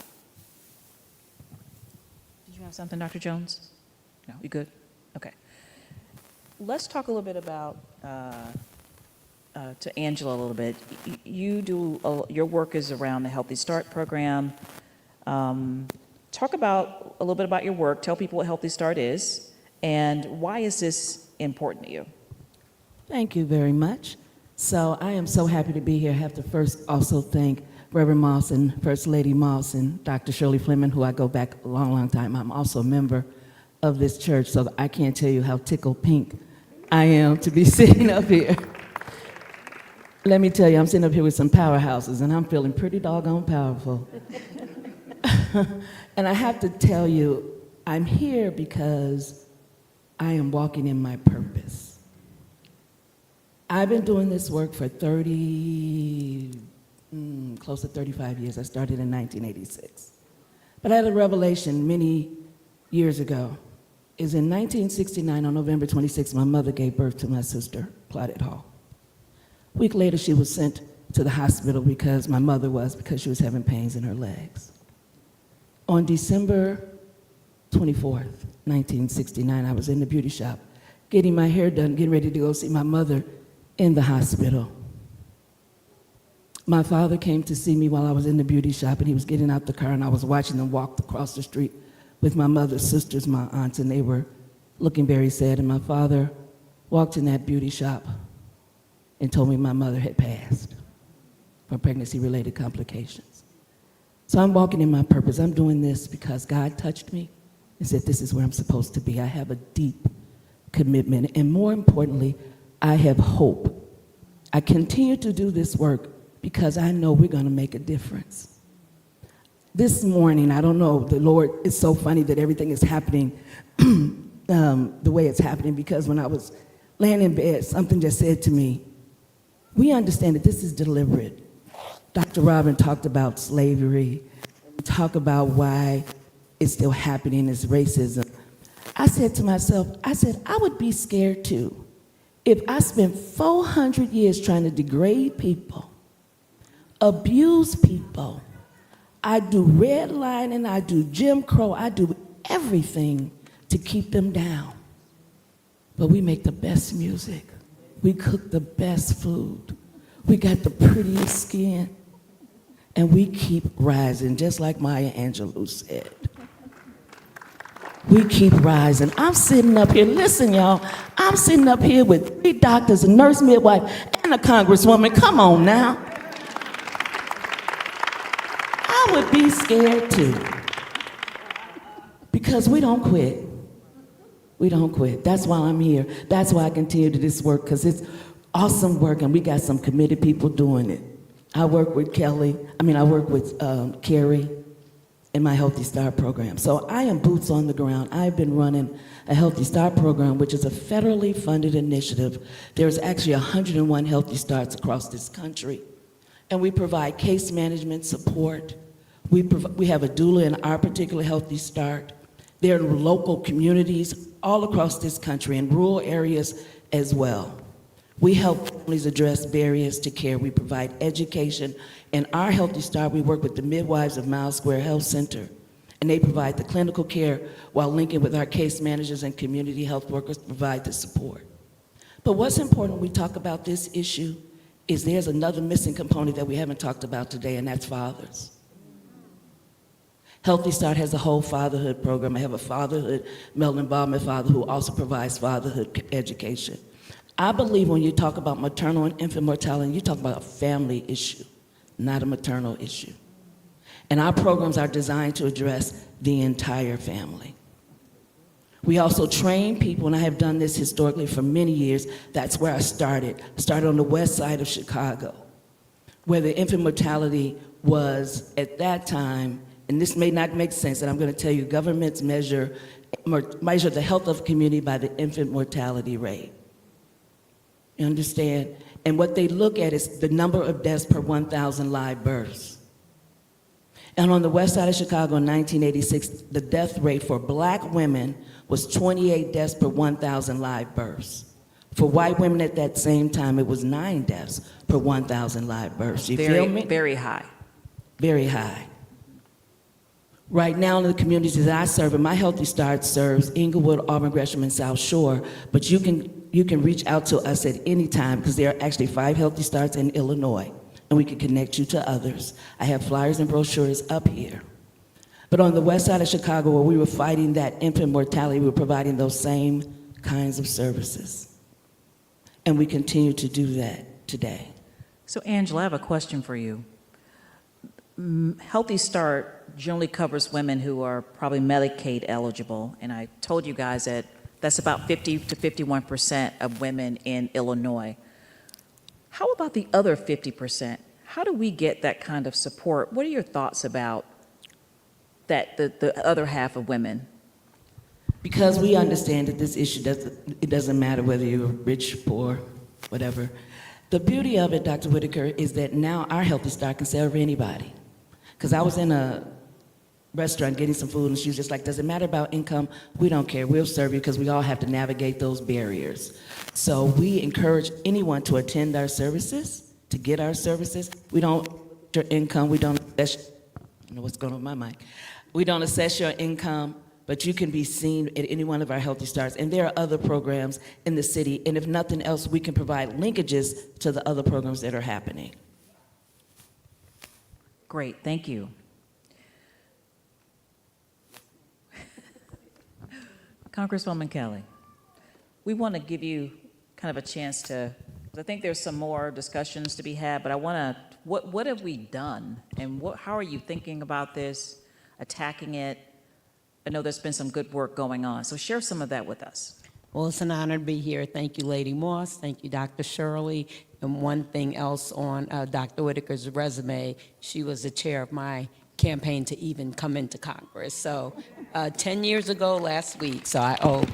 Did you have something, Dr. Jones? No, you good? Okay. Let's talk a little bit about, to Angela a little bit. Your work is around the Healthy Start program. Talk about a little bit about your work. Tell people what Healthy Start is, and why is this important to you? Thank you very much. So I am so happy to be here. I have to first also thank Reverend Moss and First Lady Moss and Dr. Shirley Fleming, who I go back a long, long time. I'm also a member of this church, so I can't tell you how tickled pink I am to be sitting up here. Let me tell you, I'm sitting up here with some powerhouses, and I'm feeling pretty doggone powerful. And I have to tell you, I'm here because I am walking in my purpose. I've been doing this work for close to 35 years. I started in 1986. But I had a revelation many years ago. Is in 1969, on November 26, my mother gave birth to my sister, Claudette Hall. A week later, she was sent to the hospital because she was having pains in her legs. On December 24th, 1969, I was in the beauty shop, getting my hair done, getting ready to go see my mother in the hospital. My father came to see me while I was in the beauty shop, and he was getting out the car, and I was watching them walk across the street with my mother's sisters, my aunts, and they were looking very sad. And my father walked in that beauty shop and told me my mother had passed from pregnancy-related complications. So I'm walking in my purpose. I'm doing this because God touched me and said, this is where I'm supposed to be. I have a deep commitment, and more importantly, I have hope. I continue to do this work because I know we're going to make a difference. This morning, I don't know, the Lord, it's so funny that everything is happening the way it's happening, because when I was laying in bed, something just said to me, we understand that this is deliberate. Dr. Robin talked about slavery, talk about why it's still happening, is racism. I said to myself, I would be scared too if I spent 400 years trying to degrade people, abuse people. I do redlining, I do Jim Crow, I do everything to keep them down. But we make the best music. We cook the best food. We got the prettiest skin. And we keep rising, just like Maya Angelou said. We keep rising. I'm sitting up here, listen y'all, I'm sitting up here with 3 doctors, a nurse midwife, and a congresswoman. Come on now. I would be scared too. Because we don't quit. We don't quit. That's why I'm here. That's why I continue to do this work, because it's awesome work and we got some committed people doing it. I work with Carrie in my Healthy Start program. So I am boots on the ground. I've been running a Healthy Start program, which is a federally funded initiative. There's actually 101 Healthy Starts across this country. And we provide case management support. We have a doula in our particular Healthy Start. There are local communities all across this country, in rural areas as well. We help families address barriers to care. We provide education. In our Healthy Start, we work with the midwives of Miles Square Health Center, and they provide the clinical care while linking with our case managers and community health workers to provide the support. But what's important when we talk about this issue is there's another missing component that we haven't talked about today, and that's fathers. Healthy Start has a whole fatherhood program. I have a fatherhood male involvement father who also provides fatherhood education. I believe when you talk about maternal and infant mortality, you talk about a family issue, not a maternal issue. And our programs are designed to address the entire family. We also train people, and I have done this historically for many years. That's where I started. I started on the west side of Chicago, where the infant mortality was, at that time, and this may not make sense, and I'm going to tell you, governments measure the health of the community by the infant mortality rate. You understand? And what they look at is the number of deaths per 1,000 live births. And on the west side of Chicago in 1986, the death rate for black women was 28 deaths per 1,000 live births. For white women at that same time, it was 9 deaths per 1,000 live births. You feel me? Very high. Very high. Right now in the communities that I serve, and my Healthy Start serves Inglewood, Auburn, Gresham, and South Shore, but you can reach out to us at any time, because there are actually 5 Healthy Starts in Illinois, and we can connect you to others. I have flyers and brochures up here. But on the west side of Chicago, where we were fighting that infant mortality, we were providing those same kinds of services. And we continue to do that today. So Angela, I have a question for you. Healthy Start generally covers women who are probably Medicaid eligible, and I told you guys that that's about 50 to 51% of women in Illinois. How about the other 50%? How do we get that kind of support? What are your thoughts about that, the other half of women? Because we understand that this issue doesn't matter whether you're rich, poor, whatever. The beauty of it, Dr. Whitaker, is that now our Healthy Start can serve anybody. Because I was in a restaurant getting some food, and she was just like, does it matter about income? We don't care. We'll serve you, because we all have to navigate those barriers. So we encourage anyone to attend our services, to get our services. We don't assess your income. We don't assess, I don't know what's going on with my mic. We don't assess your income, but you can be seen at any one of our Healthy Starts. And there are other programs in the city, and if nothing else, we can provide linkages to the other programs that are happening. Great, thank you. Congresswoman Kelly, we want to give you kind of a chance to, 'cause I think there's some more discussions to be had, but I want to, what have we done? And how are you thinking about this, attacking it? I know there's been some good work going on, so share some of that with us. Well, it's an honor to be here. Thank you, Lady Moss. Thank you, Dr. Shirley. And one thing else on Dr. Whitaker's resume, she was the chair of my campaign to even come into Congress. So 10 years ago last week, so I owe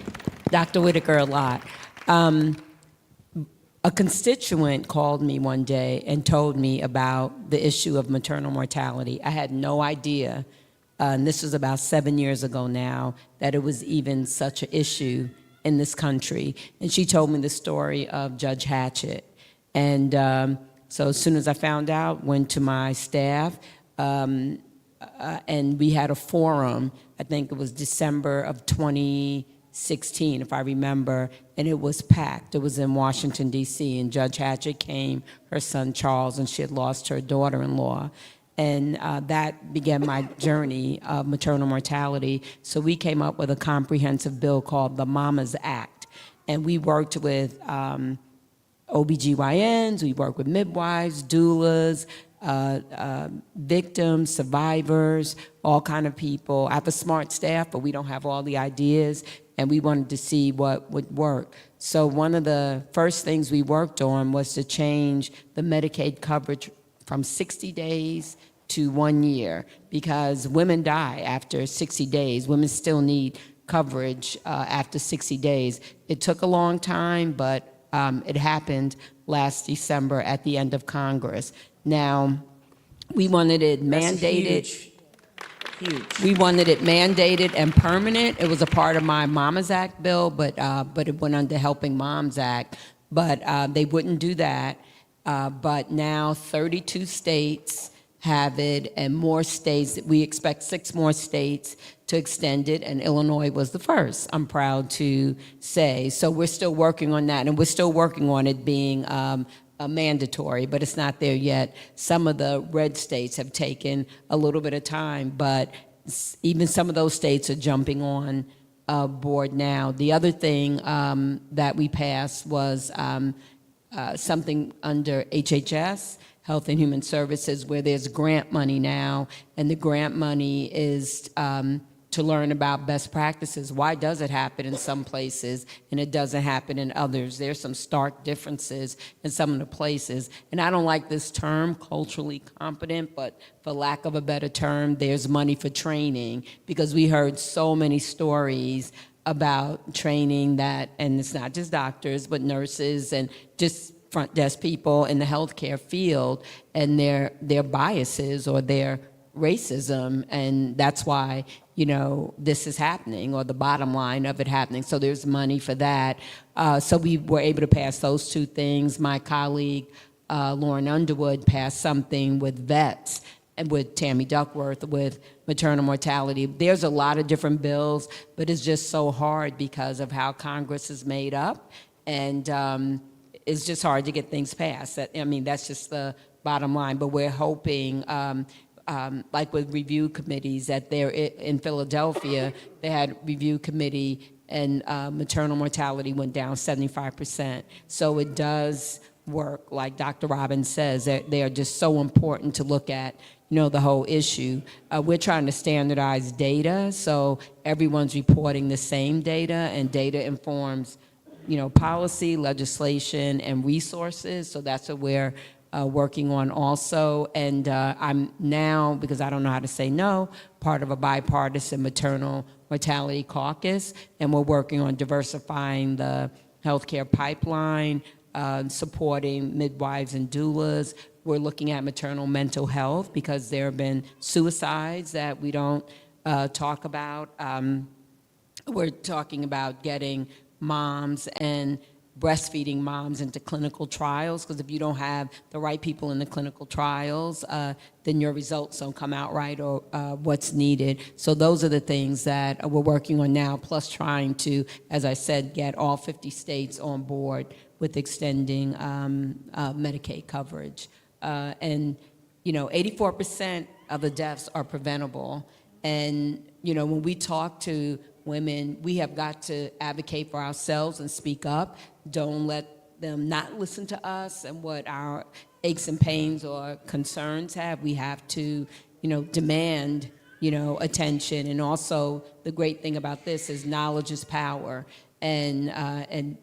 Dr. Whitaker a lot. A constituent called me one day and told me about the issue of maternal mortality. I had no idea, and this was about 7 years ago now, that it was even such an issue in this country. And she told me the story of Judge Hatchett. And so as soon as I found out, went to my staff, and we had a forum. I think it was December of 2016, if I remember, and it was packed. It was in Washington, D.C., and Judge Hatchett came, her son Charles, and she had lost her daughter-in-law. And that began my journey of maternal mortality. So we came up with a comprehensive bill called the Mommas Act. And we worked with OBGYNs, we worked with midwives, doulas, victims, survivors, all kind of people. I have a smart staff, but we don't have all the ideas, and we wanted to see what would work. So one of the first things we worked on was to change the Medicaid coverage from 60 days to 1 year, because women die after 60 days. Women still need coverage after 60 days. It took a long time, but it happened last December at the end of Congress. Now, we wanted it mandated. Huge. We wanted it mandated and permanent. It was a part of my Mommas Act bill, but it went under Helping Moms Act. But they wouldn't do that. But now 32 states have it, and more states. We expect 6 more states to extend it, and Illinois was the first, I'm proud to say. So we're still working on that, and we're still working on it being mandatory, but it's not there yet. Some of the red states have taken a little bit of time, but even some of those states are jumping on board now. The other thing that we passed was something under HHS, Health and Human Services, where there's grant money now, and the grant money is to learn about best practices. Why does it happen in some places and it doesn't happen in others? There's some stark differences in some of the places. And I don't like this term, culturally competent, but for lack of a better term, there's money for training, because we heard so many stories about training that, and it's not just doctors, but nurses and just front desk people in the healthcare field, and their biases or their racism, and that's why, you know, this is happening, or the bottom line of it happening. So there's money for that. So we were able to pass those 2 things. My colleague, Lauren Underwood, passed something with vets, and with Tammy Duckworth with maternal mortality. There's a lot of different bills, but it's just so hard because of how Congress is made up, and it's just hard to get things passed. I mean, that's just the bottom line, but we're hoping, like with review committees, that they're in Philadelphia, they had review committee, and maternal mortality went down 75%. So it does work, like Dr. Robbins says, they are just so important to look at, you know, the whole issue. We're trying to standardize data, so everyone's reporting the same data, and data informs, you know, policy, legislation, and resources. So that's what we're working on also. And I'm now, because I don't know how to say no, part of a bipartisan maternal mortality caucus, and we're working on diversifying the healthcare pipeline, supporting midwives and doulas. We're looking at maternal mental health because there have been suicides that we don't talk about. We're talking about getting moms and breastfeeding moms into clinical trials, because if you don't have the right people in the clinical trials, then your results don't come out right, or what's needed. So those are the things that we're working on now, plus trying to, as I said, get all 50 states on board with extending Medicaid coverage. And, 84% of the deaths are preventable. And, when we talk to women, we have got to advocate for ourselves and speak up. Don't let them not listen to us and what our aches and pains or concerns have. We have to, demand, attention. And also, the great thing about this is knowledge is power. And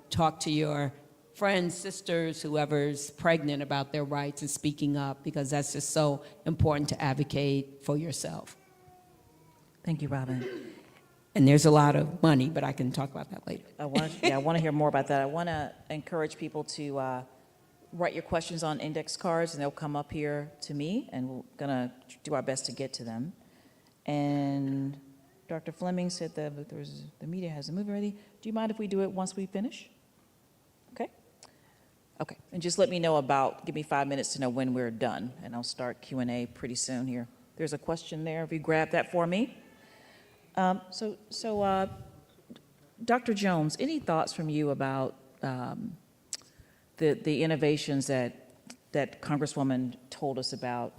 talk to your friends, sisters, whoever's pregnant about their rights and speaking up, because that's just so important to advocate for yourself. Thank you, Robin. And there's a lot of money, but I can talk about that later. I want to hear more about that. I want to encourage people to write your questions on index cards, and they'll come up here to me, and we're going to do our best to get to them. And Dr. Fleming said that the media has a movie ready. Do you mind if we do it once we finish? Okay. Okay. And just let me know give me 5 minutes to know when we're done, and I'll start Q&A pretty soon here. There's a question there. If you grab that for me. Dr. Jones, any thoughts from you about the innovations that Congresswoman told us about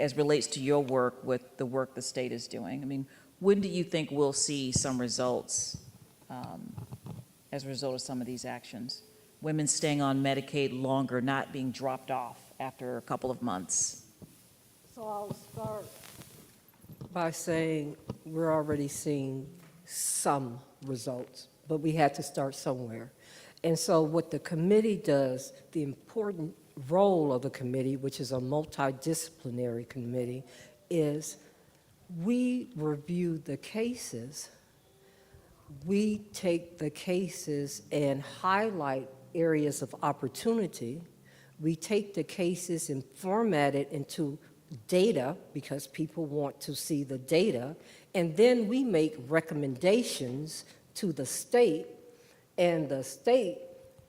as relates to your work with the work the state is doing? I mean, when do you think we'll see some results as a result of some of these actions? Women staying on Medicaid longer, not being dropped off after a couple of months. So I'll start by saying we're already seeing some results, but we had to start somewhere. And so what the committee does, the important role of the committee, which is a multidisciplinary committee, is we review the cases, we take the cases and highlight areas of opportunity, we take the cases and format it into data, because people want to see the data, and then we make recommendations to the state, and the state,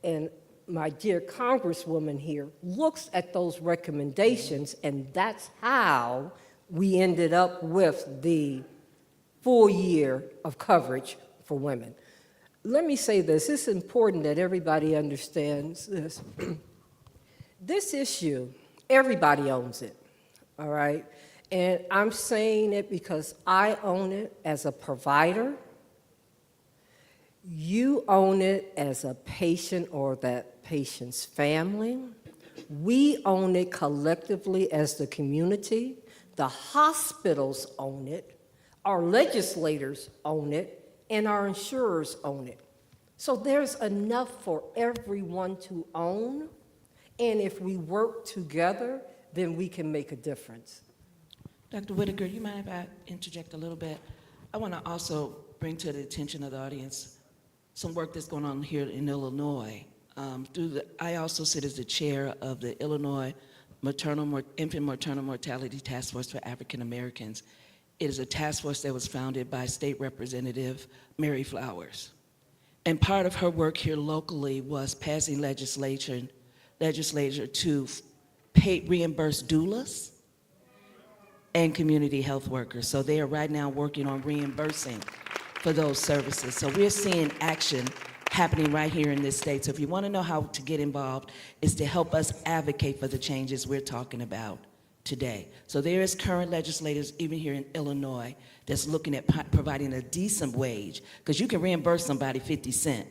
and my dear Congresswoman here, looks at those recommendations, and that's how we ended up with the full year of coverage for women. Let me say this, it's important that everybody understands this. This issue, everybody owns it. All right? And I'm saying it because I own it as a provider. You own it as a patient or that patient's family. We own it collectively as the community. The hospitals own it. Our legislators own it. And our insurers own it. So there's enough for everyone to own. And if we work together, then we can make a difference. Dr. Whitaker, you mind if I interject a little bit? I want to also bring to the attention of the audience some work that's going on here in Illinois. I also sit as the chair of the Illinois Infant Maternal Mortality Task Force for African Americans. It is a task force that was founded by State Representative Mary Flowers. And part of her work here locally was passing legislature to reimburse doulas and community health workers. So they are right now working on reimbursing for those services. So we're seeing action happening right here in this state. So if you want to know how to get involved, is to help us advocate for the changes we're talking about today. So there is current legislators, even here in Illinois, that's looking at providing a decent wage, because you can reimburse somebody 50 cents,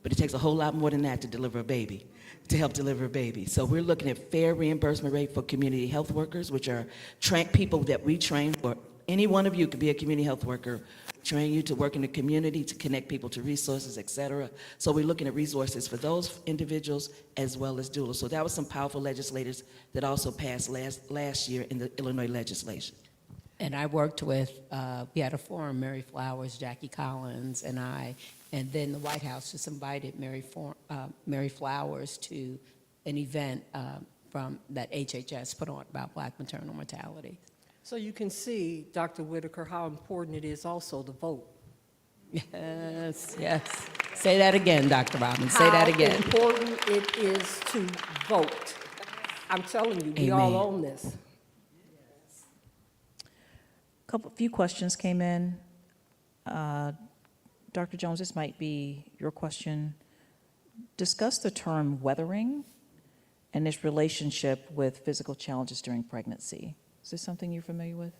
but it takes a whole lot more than that to deliver a baby, to help deliver a baby. So we're looking at fair reimbursement rate for community health workers, which are people that we train for. Any one of you could be a community health worker, train you to work in the community, to connect people to resources, et cetera. So we're looking at resources for those individuals as well as doulas. So that was some powerful legislators that also passed last year in the Illinois legislation. And I worked with, we had a forum, Mary Flowers, Jackie Collins, and I, and then the White House just invited Mary Flowers to an event that HHS put on about Black maternal mortality. So you can see, Dr. Whitaker, how important it is also to vote. Yes, yes. Say that again, Dr. Robbins, say that again. How important it is to vote. I'm telling you, we all Amen. own this. Few questions came in. Dr. Jones, this might be your question. Discuss the term weathering and its relationship with physical challenges during pregnancy. Is this something you're familiar with?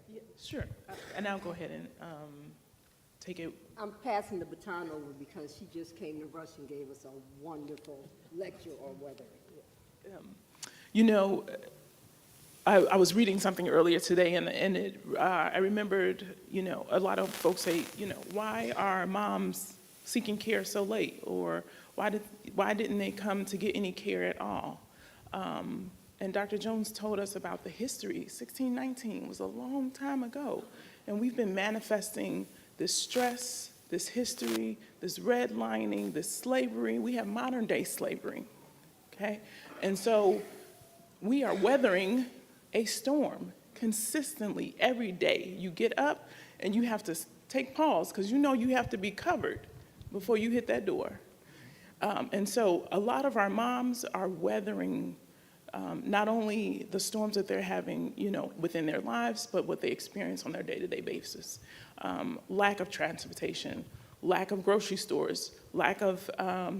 Yeah, sure. And I'll go ahead and take it. I'm passing the baton over because she just came to Rush and gave us a wonderful lecture on weathering. You know, I was reading something earlier today, and I remembered, you know, a lot of folks say, you know, why are moms seeking care so late, or why didn't they come to get any care at all? And Dr. Jones told us about the history. 1619 was a long time ago, and we've been manifesting this stress, this history, this redlining, this slavery. We have modern day slavery, okay? And so we are weathering a storm consistently every day. You get up and you have to take pause because you know you have to be covered before you hit that door. And so a lot of our moms are weathering not only the storms that they're having, you know, within their lives, but what they experience on their day-to-day basis. Lack of transportation, lack of grocery stores, lack of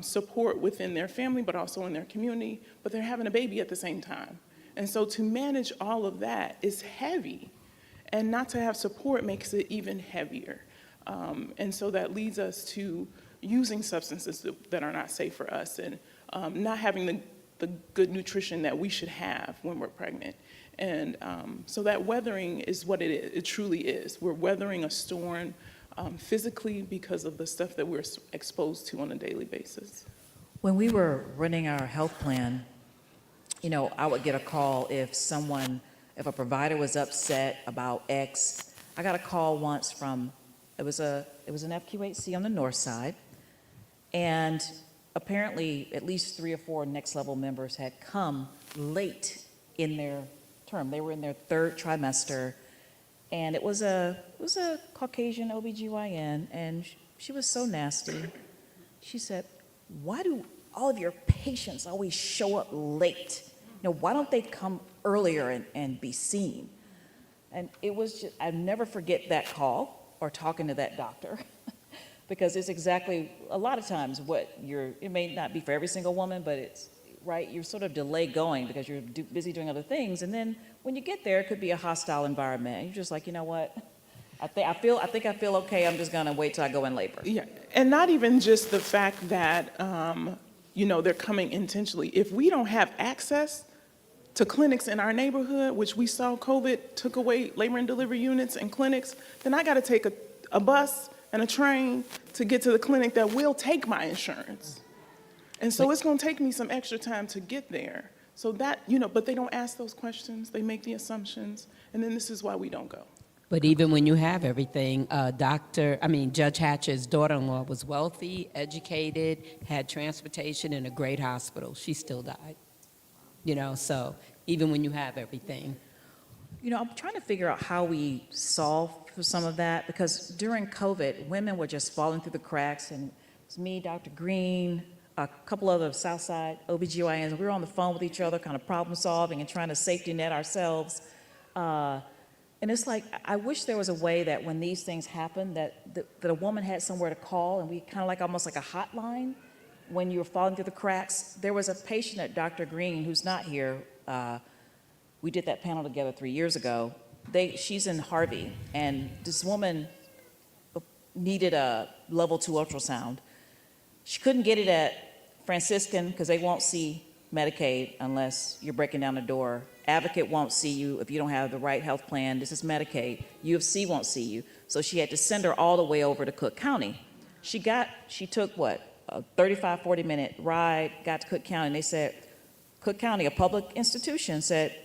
support within their family, but also in their community, but they're having a baby at the same time. And so to manage all of that is heavy, and not to have support makes it even heavier. And so that leads us to using substances that are not safe for us, and not having the good nutrition that we should have when we're pregnant. And so that weathering is what it is. It truly is. We're weathering a storm physically because of the stuff that we're exposed to on a daily basis. When we were running our health plan, you know, I would get a call if a provider was upset about X. I got a call once from, it was an FQHC on the north side, and apparently at least 3 or 4 next level members had come late in their term. They were in their 3rd trimester, and it was a Caucasian OBGYN, and she was so nasty. She said, "Why do all of your patients always show up late? You know, why don't they come earlier and be seen?" And it was just, I'll never forget that call or talking to that doctor because it's exactly, a lot of times it may not be for every single woman, but it's, right, you're sort of delayed going because you're busy doing other things. And then when you get there, it could be a hostile environment. And you're just like, you know what? I think I feel okay. I'm just going to wait till I go in labor. Yeah, and not even just the fact that, you know, they're coming intentionally. If we don't have access to clinics in our neighborhood, which we saw COVID took away labor and delivery units and clinics, then I got to take a bus and a train to get to the clinic that will take my insurance. And so it's going to take me some extra time to get there. So that, you know, but they don't ask those questions. They make the assumptions. And then this is why we don't go. But even when you have everything, Judge Hatcher's daughter-in-law was wealthy, educated, had transportation, and a great hospital. She still died. You know, so even when you have everything. You know, I'm trying to figure out how we solve for some of that, because during COVID, women were just falling through the cracks, and it's me, Dr. Green, a couple other Southside OBGYNs, we were on the phone with each other, kind of problem solving and trying to safety net ourselves. And it's like, I wish there was a way that when these things happen, that a woman had somewhere to call, and we kind of like almost like a hotline when you were falling through the cracks. There was a patient at Dr. Green who's not here. We did that panel together 3 years ago. She's in Harvey, and this woman needed a level 2 ultrasound. She couldn't get it at Franciscan because they won't see Medicaid unless you're breaking down the door. Advocate won't see you if you don't have the right health plan. This is Medicaid. U of C won't see you. So she had to send her all the way over to Cook County. She took a 35, 40-minute ride, got to Cook County, and they said, Cook County, a public institution, said,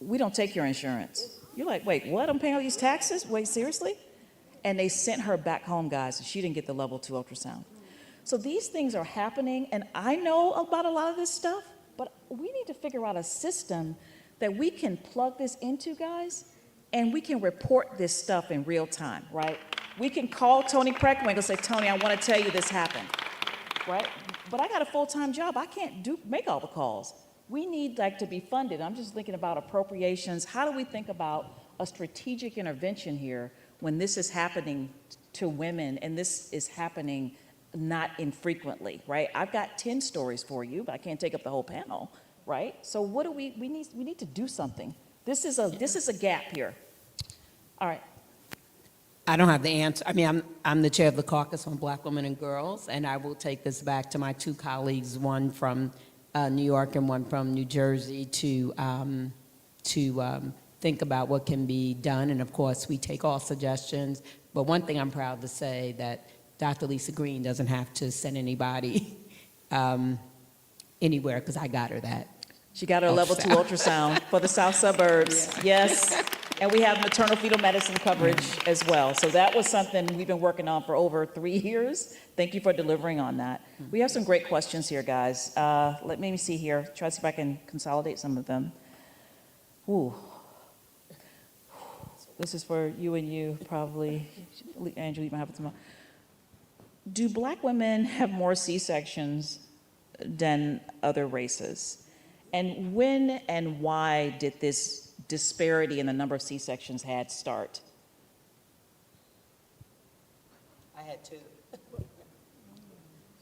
"We don't take your insurance." You're like, wait, what? I'm paying all these taxes? Wait, seriously? And they sent her back home, guys, and she didn't get the level 2 ultrasound. So these things are happening, and I know about a lot of this stuff, but we need to figure out a system that we can plug this into, guys, and we can report this stuff in real time, right? We can call Tony Preckman and say, Tony, I want to tell you this happened, right? But I got a full-time job. I can't make all the calls. We need to be funded. I'm just thinking about appropriations. How do we think about a strategic intervention here when this is happening to women and this is happening not infrequently, right? I've got 10 stories for you, but I can't take up the whole panel, right? So what do we need to do something. This is a gap here. All right. I don't have the answer. I mean, I'm the chair of the caucus on Black women and girls, and I will take this back to my 2 colleagues, one from New York and one from New Jersey, to think about what can be done. And of course, we take all suggestions. But one thing I'm proud to say that Dr. Lisa Green doesn't have to send anybody anywhere, because I got her that. She got her level 2 ultrasound for the south suburbs. Yeah. Yes. And we have maternal fetal medicine coverage as well. So that was something we've been working on for over 3 years. Thank you for delivering on that. We have some great questions here, guys. Let me see here. Try to see if I can consolidate some of them. Ooh. This is for you and you, probably. Andrew, you might have it tomorrow. Do Black women have more C-sections than other races? And when and why did this disparity in the number of C-sections had start? I had 2.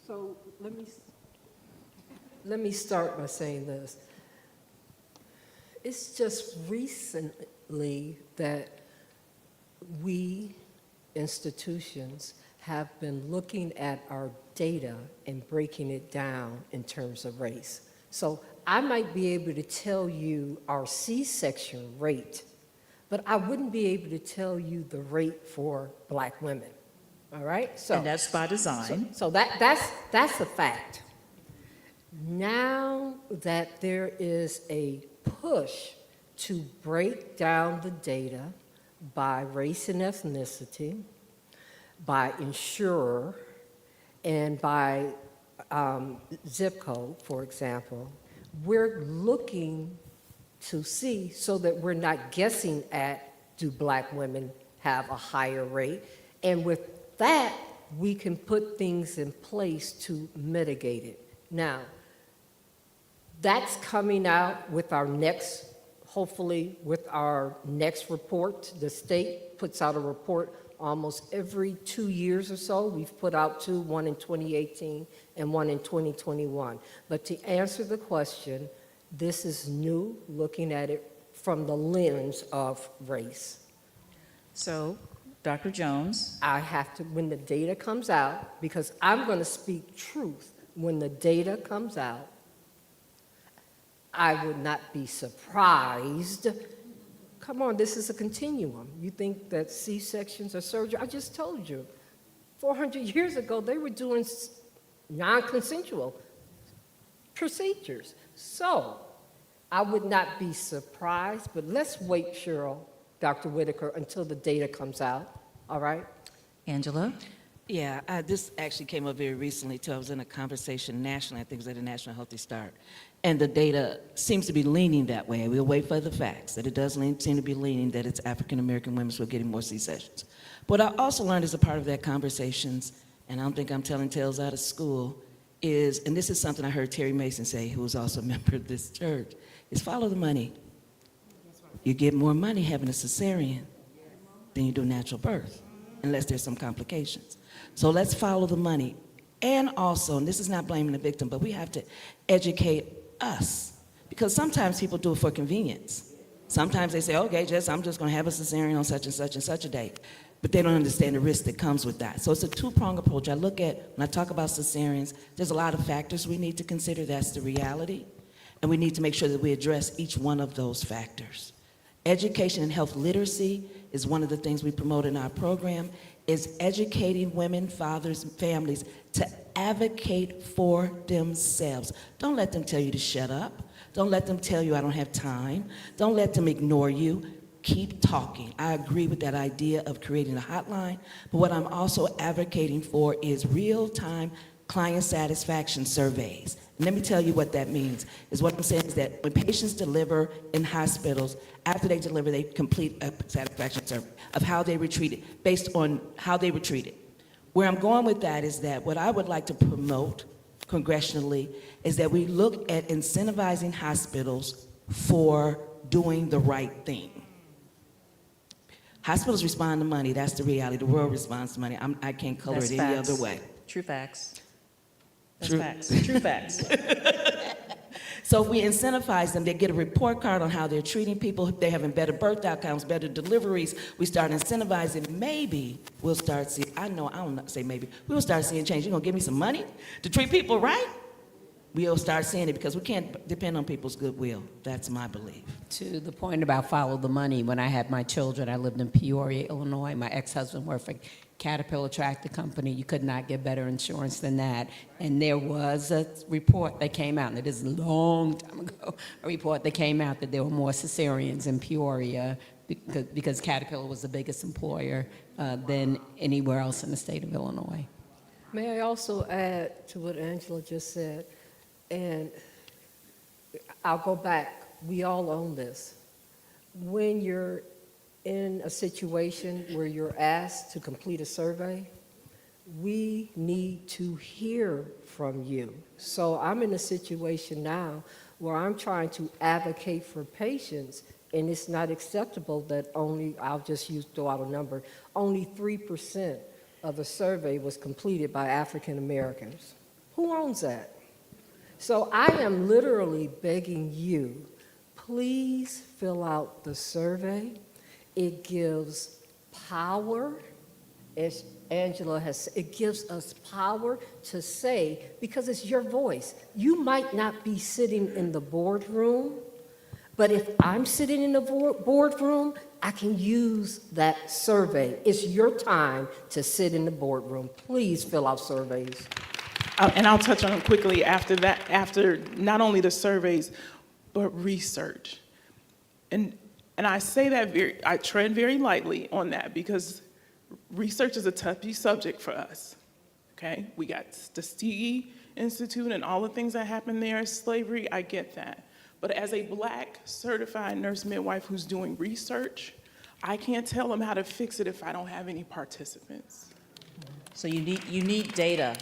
So let me start by saying this. It's just recently that we institutions have been looking at our data and breaking it down in terms of race. So I might be able to tell you our C-section rate, but I wouldn't be able to tell you the rate for Black women. All right? So, And that's by design. So that's a fact. Now that there is a push to break down the data by race and ethnicity, by insurer, and by zip code, for example, we're looking to see so that we're not guessing at, do Black women have a higher rate? And with that, we can put things in place to mitigate it. Now, that's coming out with our next, hopefully with our next report. The state puts out a report almost every 2 years or so. We've put out 2, one in 2018 and one in 2021. But to answer the question, this is new, looking at it from the lens of race. So, Dr. Jones. I have to, when the data comes out, because I'm going to speak truth, when the data comes out, I would not be surprised. Come on, this is a continuum. You think that C-sections are surgery? I just told you, 400 years ago, they were doing non-consensual procedures. So I would not be surprised, but let's wait, Cheryl, Dr. Whitaker, until the data comes out, all right? Angela. Yeah, this actually came up very recently, too. I was in a conversation nationally, I think it was at a National Healthy Start, and the data seems to be leaning that way. We'll wait for the facts, that it does seem to be leaning that it's African-American women who are getting more C-sections. What I also learned as a part of that conversations, and I don't think I'm telling tales out of school, is, and this is something I heard Terry Mason say, who was also a member of this church, is follow the money. You get more money having a cesarean than you do natural birth, unless there's some complications. So let's follow the money. And also, and this is not blaming the victim, but we have to educate us. Because sometimes people do it for convenience. Sometimes they say, okay, I'm just going to have a cesarean on such and such and such a date. But they don't understand the risk that comes with that. So it's a two-pronged approach. I look at, when I talk about cesareans, there's a lot of factors we need to consider. That's the reality. And we need to make sure that we address each one of those factors. Education and health literacy is one of the things we promote in our program, is educating women, fathers, and families to advocate for themselves. Don't let them tell you to shut up. Don't let them tell you I don't have time. Don't let them ignore you. keep talking. I agree with that idea of creating a hotline, but what I'm also advocating for is real-time client satisfaction surveys. And let me tell you what that means. Is what I'm saying is that when patients deliver in hospitals, after they deliver, they complete a satisfaction survey of how they were treated, based on how they were treated. Where I'm going with that is that what I would like to promote congressionally is that we look at incentivizing hospitals for doing the right thing. Hospitals respond to money. That's the reality. The world responds to money. I can't color That's it any facts. other way. True facts. That's True. facts. True facts. So if we incentivize them, they get a report card on how they're treating people, they're having better birth outcomes, better deliveries, we start incentivizing, maybe we'll start seeing, I don't say maybe, we'll start seeing change. You're gonna give me some money to treat people right? We'll start seeing it because we can't depend on people's goodwill. That's my belief. To the point about follow the money, when I had my children, I lived in Peoria, Illinois. My ex-husband worked for Caterpillar Tractor Company. You could not get better insurance than that. And there was a report that came out, and it is a long time ago, a report that came out that there were more cesareans in Peoria because Caterpillar was the biggest employer than anywhere else in the state of Illinois. May I also add to what Angela just said? And I'll go back. We all own this. When you're in a situation where you're asked to complete a survey, we need to hear from you. So I'm in a situation now where I'm trying to advocate for patients, and it's not acceptable that I'll just throw out a number, only 3% of the survey was completed by African Americans. Who owns that? So I am literally begging you, please fill out the survey. It gives power, as Angela has said, it gives us power to say, because it's your voice. You might not be sitting in the boardroom, but if I'm sitting in the boardroom, I can use that survey. It's your time to sit in the boardroom. Please fill out surveys. And I'll touch on it quickly after that, after not only the surveys, but research. And I say that I tread very lightly on that because research is a touchy subject for us, okay? We got the Tuskegee Institute and all the things that happened there, slavery, I get that. But as a Black certified nurse midwife who's doing research, I can't tell them how to fix it if I don't have any participants. So you need data.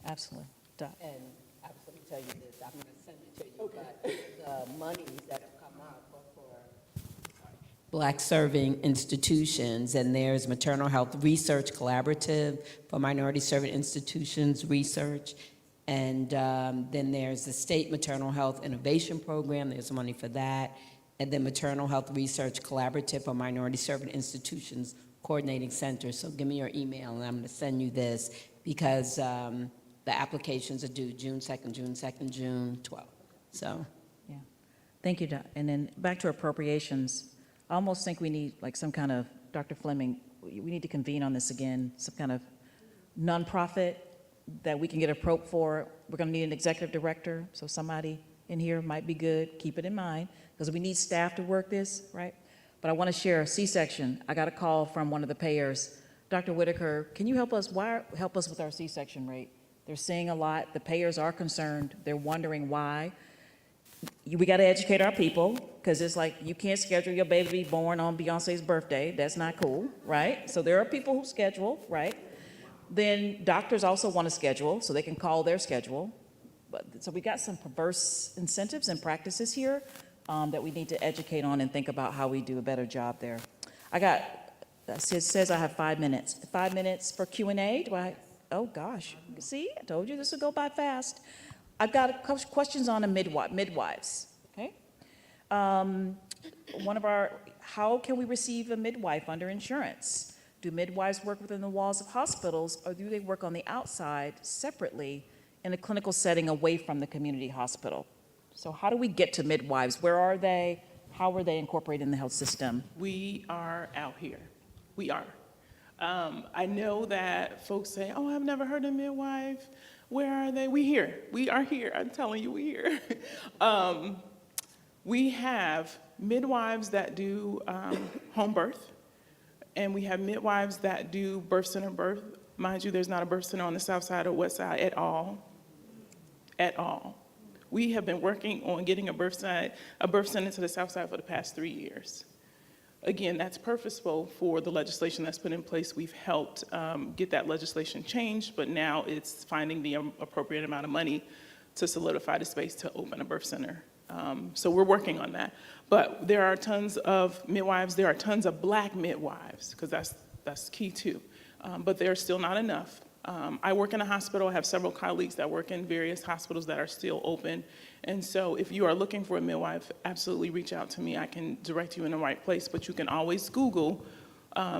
Absolutely. And I was going to tell you this, I'm going to send it to you, but the monies that have come out for Black serving institutions, and there's Maternal Health Research Collaborative for Minority Serving Institutions Research, and then there's the State Maternal Health Innovation Program, there's money for that, and then Maternal Health Research Collaborative for Minority Serving Institutions Coordinating Center. So give me your email, and I'm going to send you this, because the applications are due June 2nd, June 12th. So, Yeah. Thank you, Doc. And then back to appropriations. I almost think we need like some kind of, Dr. Fleming, we need to convene on this again, some kind of nonprofit that we can get a prop for. We're going to need an executive director, so somebody in here might be good. Keep it in mind, because we need staff to work this, right? But I want to share a C-section. I got a call from one of the payers. Dr. Whitaker, can you help us with our C-section rate? They're seeing a lot. The payers are concerned. They're wondering why. We got to educate our people, because it's like you can't schedule your baby to be born on Beyonce's birthday. That's not cool, right? So there are people who schedule, right? Then doctors also want to schedule, so they can call their schedule. So we got some perverse incentives and practices here that we need to educate on and think about how we do a better job there. It says I have 5 minutes. 5 minutes for Q&A? Do I? Oh, gosh. See, I told you this would go by fast. I've got a couple questions on midwives, okay? How can we receive a midwife under insurance? Do midwives work within the walls of hospitals, or do they work on the outside separately in a clinical setting away from the community hospital? So how do we get to midwives? Where are they? How are they incorporated in the health system? We are out here. We are. I know that folks say, oh, I've never heard of midwife. Where are they? We here. We are here. I'm telling you, we here. We have midwives that do home birth, and we have midwives that do birth center birth. Mind you, there's not a birth center on the south side or west side at all. At all. We have been working on getting a birth center to the south side for the past 3 years. Again, that's purposeful for the legislation that's put in place. We've helped get that legislation changed, but now it's finding the appropriate amount of money to solidify the space to open a birth center. So we're working on that. But there are tons of midwives, there are tons of Black midwives, because that's key too. But there's still not enough. I work in a hospital. I have several colleagues that work in various hospitals that are still open. And so if you are looking for a midwife, absolutely reach out to me. I can direct you in the right place, but you can always Google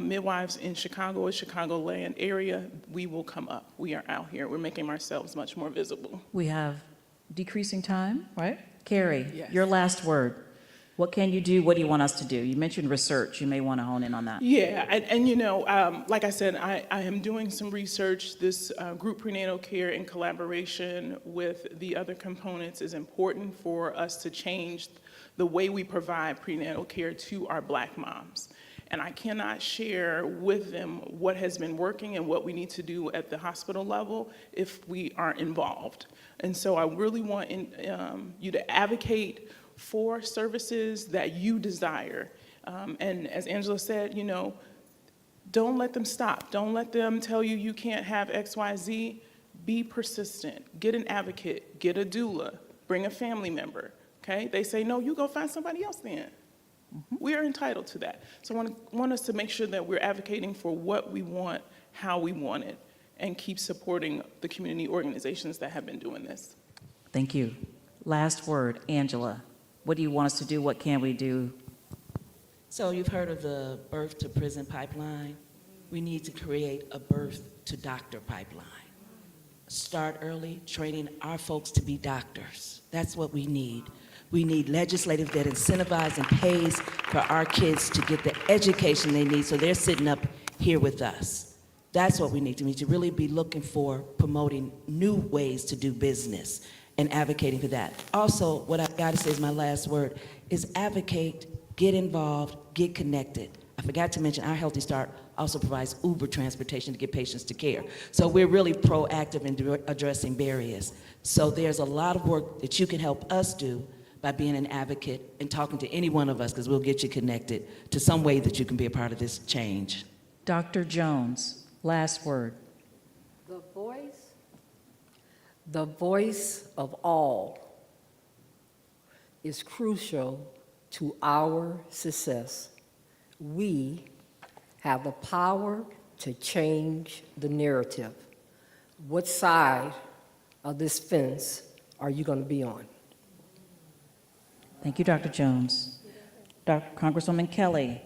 midwives in Chicago or Chicagoland area. We will come up. We are out here. We're making ourselves much more visible. We have decreasing time, right? Carrie, Yes. your last word. What can you do? What do you want us to do? You mentioned research. You may want to hone in on that. Yeah, and you know, like I said, I am doing some research. This group prenatal care in collaboration with the other components is important for us to change the way we provide prenatal care to our Black moms. And I cannot share with them what has been working and what we need to do at the hospital level if we aren't involved. And so I really want you to advocate for services that you desire. And as Angela said, you know, don't let them stop. Don't let them tell you you can't have X, Y, Z. Be persistent. Get an advocate. Get a doula. Bring a family member. Okay? They say, no, you go find somebody else then. We are entitled to that. So I want us to make sure that we're advocating for what we want, how we want it, and keep supporting the community organizations that have been doing this. Thank you. Last word, Angela. What do you want us to do? What can we do? So you've heard of the birth to prison pipeline? We need to create a birth to doctor pipeline. Start early, training our folks to be doctors. That's what we need. We need legislative that incentivizes and pays for our kids to get the education they need so they're sitting up here with us. That's what we need to really be looking for, promoting new ways to do business and advocating for that. Also, what I've got to say is my last word, is advocate, get involved, get connected. I forgot to mention our Healthy Start also provides Uber transportation to get patients to care. So we're really proactive in addressing barriers. So there's a lot of work that you can help us do by being an advocate and talking to any one of us, because we'll get you connected to some way that you can be a part of this change. Dr. Jones, last word. The voice of all is crucial to our success. We have the power to change the narrative. What side of this fence are you going to be on? Thank you, Dr. Jones. Congresswoman Kelly,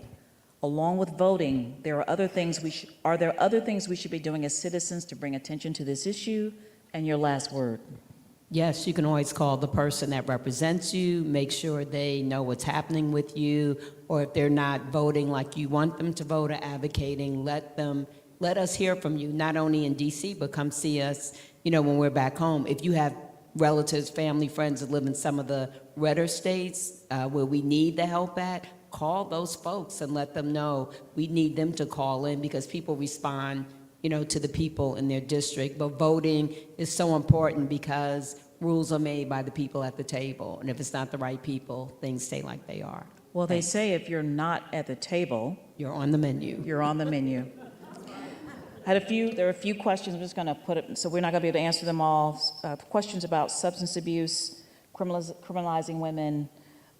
along with voting, there are other things are there other things we should be doing as citizens to bring attention to this issue? And your last word. Yes, you can always call the person that represents you, make sure they know what's happening with you, or if they're not voting like you want them to vote or advocating, let us hear from you, not only in DC, but come see us, when we're back home. If you have relatives, family, friends that live in some of the redder states where we need the help at, call those folks and let them know we need them to call in, because people respond to the people in their district. But voting is so important because rules are made by the people at the table. And if it's not the right people, things stay like they are. Well, they say if you're not at the table, you're on the menu. You're on the menu. There are a few questions. I'm just going to put it, so we're not going to be able to answer them all. Questions about substance abuse, criminalizing women.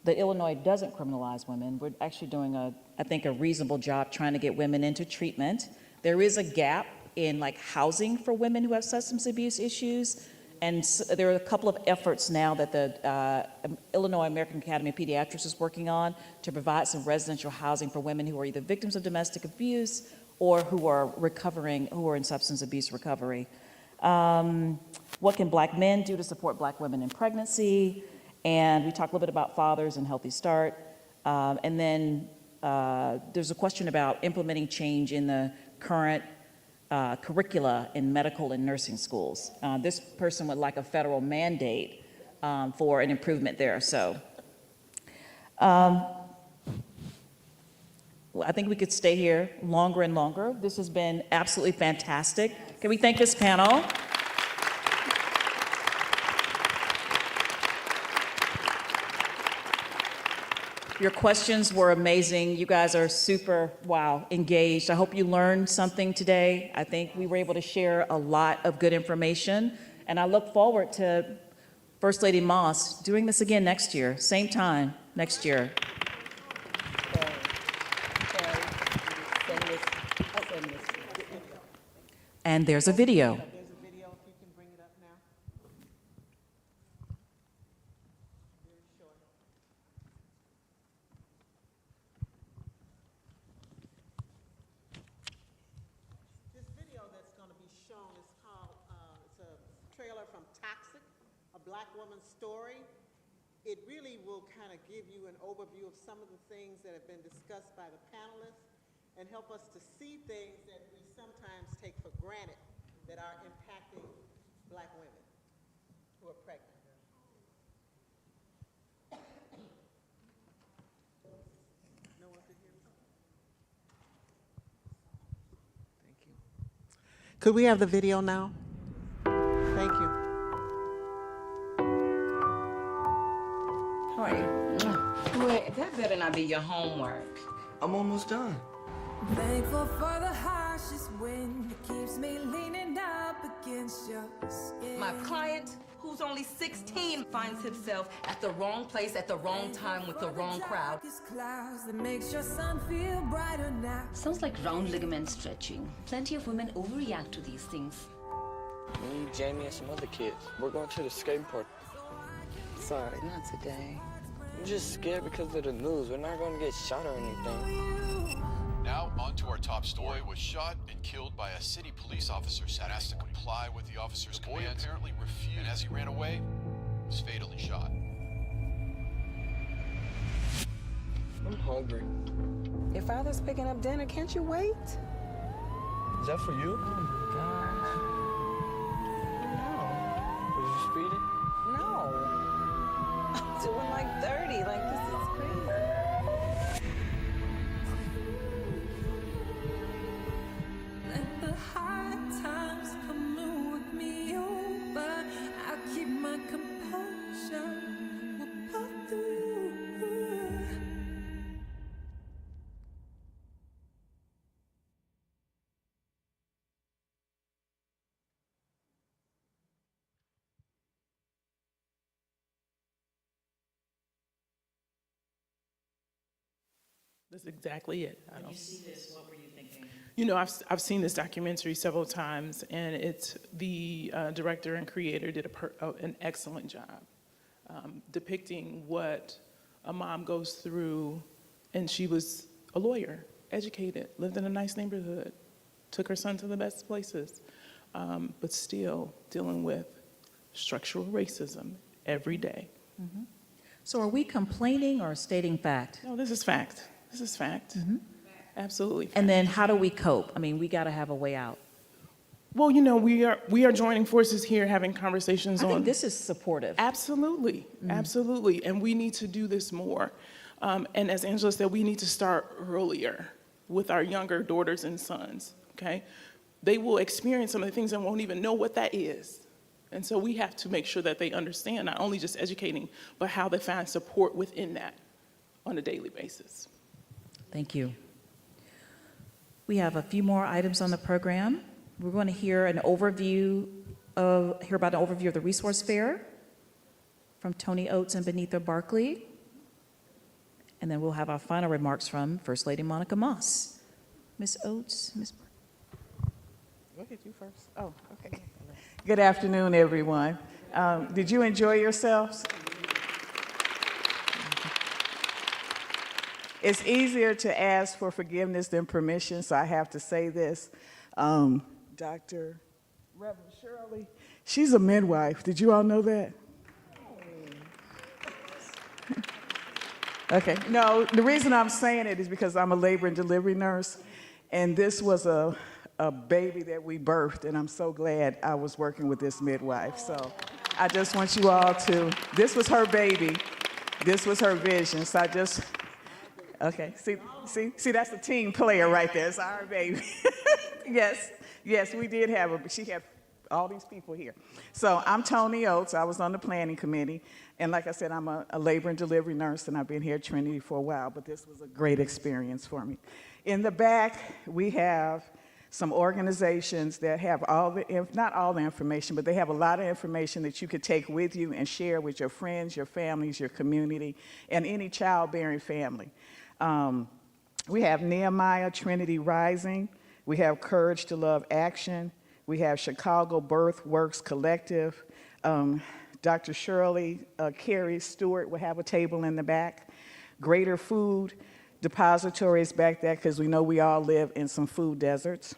The Illinois doesn't criminalize women. We're actually doing I think a reasonable job trying to get women into treatment. There is a gap in housing for women who have substance abuse issues, and so there are a couple of efforts now that the Illinois American Academy of Pediatrics is working on to provide some residential housing for women who are either victims of domestic abuse or who are in substance abuse recovery. What can Black men do to support Black women in pregnancy? And we talked a little bit about fathers and Healthy Start. And then there's a question about implementing change in the current curricula in medical and nursing schools. This person would like a federal mandate for an improvement there. So Well, I think we could stay here longer and longer. This has been absolutely fantastic. Can we thank this panel? Your questions were amazing. You guys are super, wow, engaged. I hope you learned something today. I think we were able to share a lot of good information. And I look forward to First Lady Moss doing this again next year, same time next year. And there's a video. There's a video, if you can bring it up now. Very short. This video that's going to be shown is called, it's a trailer from Toxic, a Black woman's story. It really will kind of give you an overview of some of the things that have been discussed by the panelists and help us to see things that we sometimes take for granted that are impacting Black women who are pregnant. No one could hear me? Thank you. Could we have the video now? Thank you. How are you? Wait, that better not be your homework. I'm almost done. Thankful for the harshest wind that keeps me leaning up against your skin. My client, who's only 16, finds himself at the wrong place at the wrong time with the wrong crowd. Clouds that makes your sun feel brighter now. Sounds like round ligament stretching. Plenty of women overreact to these things. Me, Jamie, and some other kids. We're going to the skate park. Sorry. Not today. I'm just scared because of the news. We're not going to get shot or anything. Now, on to our top story. Was shot and killed by a city police officer. Asked to comply with the officer's commands. Apparently refused, and as he ran away, was fatally shot. I'm hungry. Your father's picking up dinner. Can't you wait? Is that for you? Oh my gosh. Was you speeding? No. I'm doing like 30. Like, this is crazy. Let the hard times come and work me over. I'll keep my composure. We'll pull through. That's exactly it. When you see this, what were you thinking? You know, I've seen this documentary several times, and it's the director and creator did an excellent job depicting what a mom goes through, and she was a lawyer, educated, lived in a nice neighborhood, took her son to the best places, but still dealing with structural racism every day. Mm-hmm. So are we complaining or stating fact? No, this is fact. This is fact. Mm-hmm. Absolutely. And then how do we cope? I mean, we got to have a way out. Well, you know, we are joining forces here, having conversations I on. think this is supportive. Absolutely, absolutely, and we need to do this more. And as Angela said, we need to start earlier with our younger daughters and sons. Okay, they will experience some of the things and won't even know what that is. And so we have to make sure that they understand not only just educating, but how they find support within that on a daily basis. Thank you. We have a few more items on the program. We're going to hear about an overview of the resource fair from Tony Oates and Benitha Barkley. And then we'll have our final remarks from First Lady Monica Moss. Ms. Oates, Ms. Go ahead, you first. Oh, okay. Good afternoon, everyone. Did you enjoy yourselves? It's easier to ask for forgiveness than permission, so I have to say this. Dr. Reverend Shirley, she's a midwife. Did you all know that? Okay. No, the reason I'm saying it is because I'm a labor and delivery nurse, and this was a baby that we birthed, and I'm so glad I was working with this midwife. So I just want you all to, this was her baby, this was her vision, so I just Okay, see, that's a team player right there. It's our baby. Yes, we did have she had all these people here. So I'm Tony Oates. I was on the planning committee. And like I said, I'm a labor and delivery nurse, and I've been here at Trinity for a while, but this was a great experience for me. In the back, we have some organizations that have not all the information, but they have a lot of information that you could take with you and share with your friends, your families, your community, and any childbearing family. We have Nehemiah Trinity Rising. We have Courage to Love Action. We have Chicago Birth Works Collective. Dr. Shirley Carey Stewart will have a table in the back. Greater Food Depository is back there because we know we all live in some food deserts.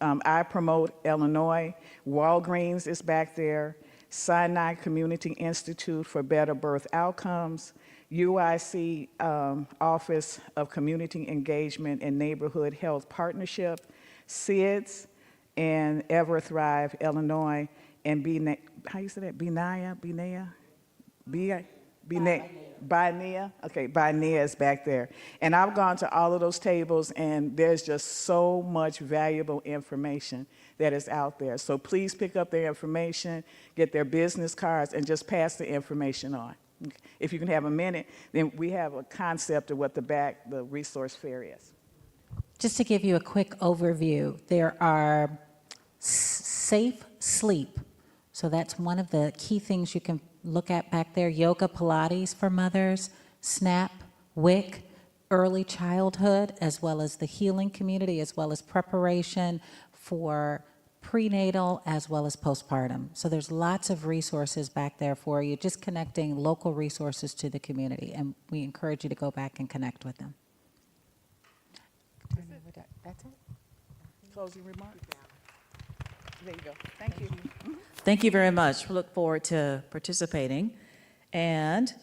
I Promote Illinois. Walgreens is back there. Sinai Community Institute for Better Birth Outcomes. UIC Office of Community Engagement and Neighborhood Health Partnership. SIDS and Ever Thrive Illinois. And how you say that? Binaya? Okay, Binea is back there. And I've gone to all of those tables, and there's just so much valuable information that is out there. So please pick up their information, get their business cards, and just pass the information on. If you can have a minute, then we have a concept of what the resource fair is. Just to give you a quick overview, there are safe sleep. So that's one of the key things you can look at back there. Yoga, Pilates for mothers, SNAP, WIC, early childhood, as well as the healing community, as well as preparation for prenatal, as well as postpartum. So there's lots of resources back there for you, just connecting local resources to the community. And we encourage you to go back and connect with them. That's it? Closing remarks? There you go. Thank you. Thank you very much. We look forward to participating. And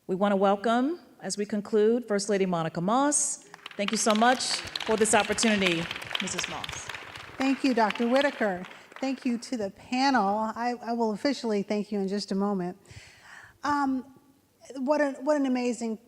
we want to welcome, as we conclude, First Lady Monica Moss. Thank you so much for this opportunity, Mrs. Moss. Thank you, Dr. Whitaker. Thank you to the panel. I will officially thank you in just a moment. What an amazing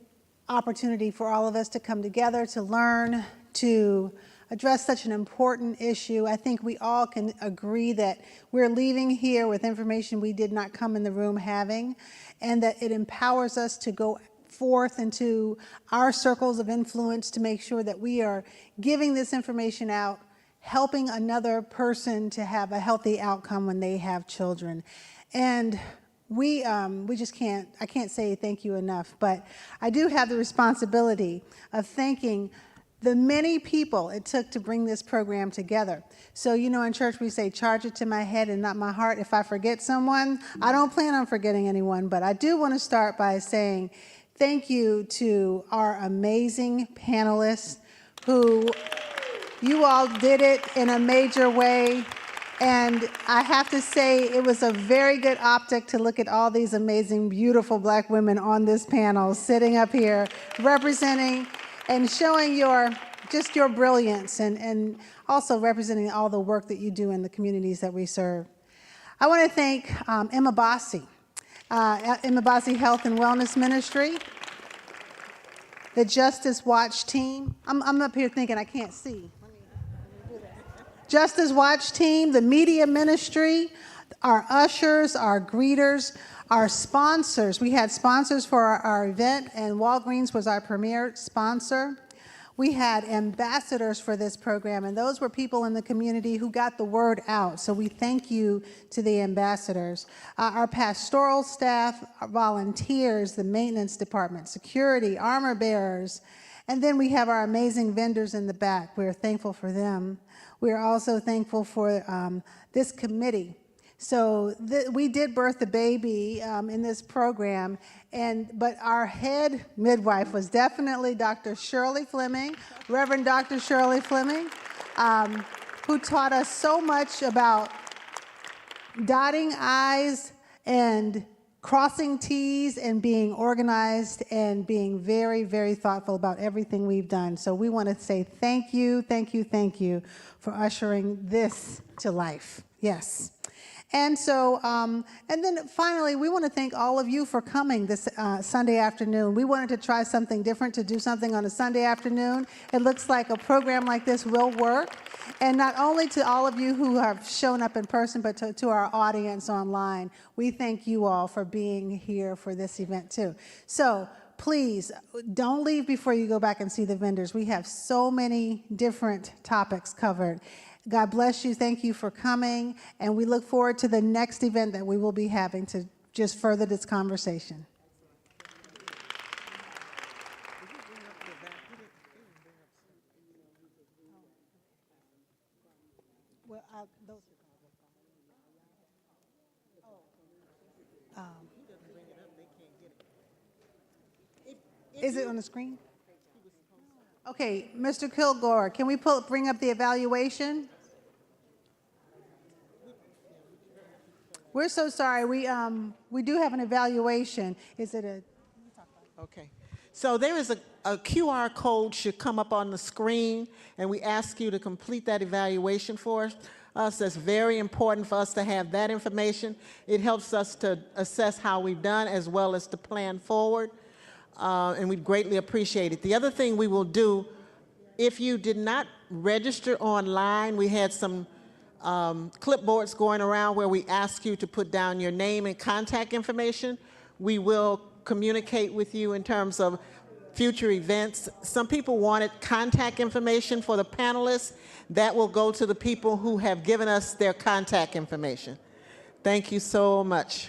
opportunity for all of us to come together, to learn, to address such an important issue. I think we all can agree that we're leaving here with information we did not come in the room having, and that it empowers us to go forth into our circles of influence to make sure that we are giving this information out, helping another person to have a healthy outcome when they have children. And we just can't, I can't say thank you enough, but I do have the responsibility of thanking the many people it took to bring this program together. So, you know, in church we say, charge it to my head and not my heart. If I forget someone, I don't plan on forgetting anyone, but I do want to start by saying thank you to our amazing panelists who, you all did it in a major way. And I have to say, it was a very good optic to look at all these amazing, beautiful Black women on this panel, sitting up here, representing and showing your brilliance and also representing all the work that you do in the communities that we serve. I want to thank Emma Bossi, Emma Bossi Health and Wellness Ministry, the Justice Watch team. I'm up here thinking I can't see. Let me do that. Justice Watch team, the media ministry, our ushers, our greeters, our sponsors. We had sponsors for our event, and Walgreens was our premier sponsor. We had ambassadors for this program, and those were people in the community who got the word out. So we thank you to the ambassadors. Our pastoral staff, our volunteers, the maintenance department, security, armor bearers, and then we have our amazing vendors in the back. We're thankful for them. We're also thankful for this committee. So we did birth a baby in this program, but our head midwife was definitely Dr. Shirley Fleming, Reverend Dr. Shirley Fleming, who taught us so much about dotting I's and crossing T's and being organized and being very, very thoughtful about everything we've done. So we want to say thank you, thank you, thank you for ushering this to life. Yes. And so, and then finally, we want to thank all of you for coming this Sunday afternoon. We wanted to try something different, to do something on a Sunday afternoon. It looks like a program like this will work. And not only to all of you who have shown up in person, but to our audience online, we thank you all for being here for this event too. So please, don't leave before you go back and see the vendors. We have so many different topics covered. God bless you. Thank you for coming. And we look forward to the next event that we will be having to just further this conversation. Is it on the screen? Okay, Mr. Kilgore, can we bring up the evaluation? We're so sorry. We do have an evaluation. Is it a? Okay. So there is a QR code should come up on the screen, and we ask you to complete that evaluation for us. That's very important for us to have that information. It helps us to assess how we've done as well as to plan forward, and we'd greatly appreciate it. The other thing we will do, if you did not register online, we had some clipboards going around where we ask you to put down your name and contact information. We will communicate with you in terms of future events. Some people wanted contact information for the panelists. That will go to the people who have given us their contact information. Thank you so much.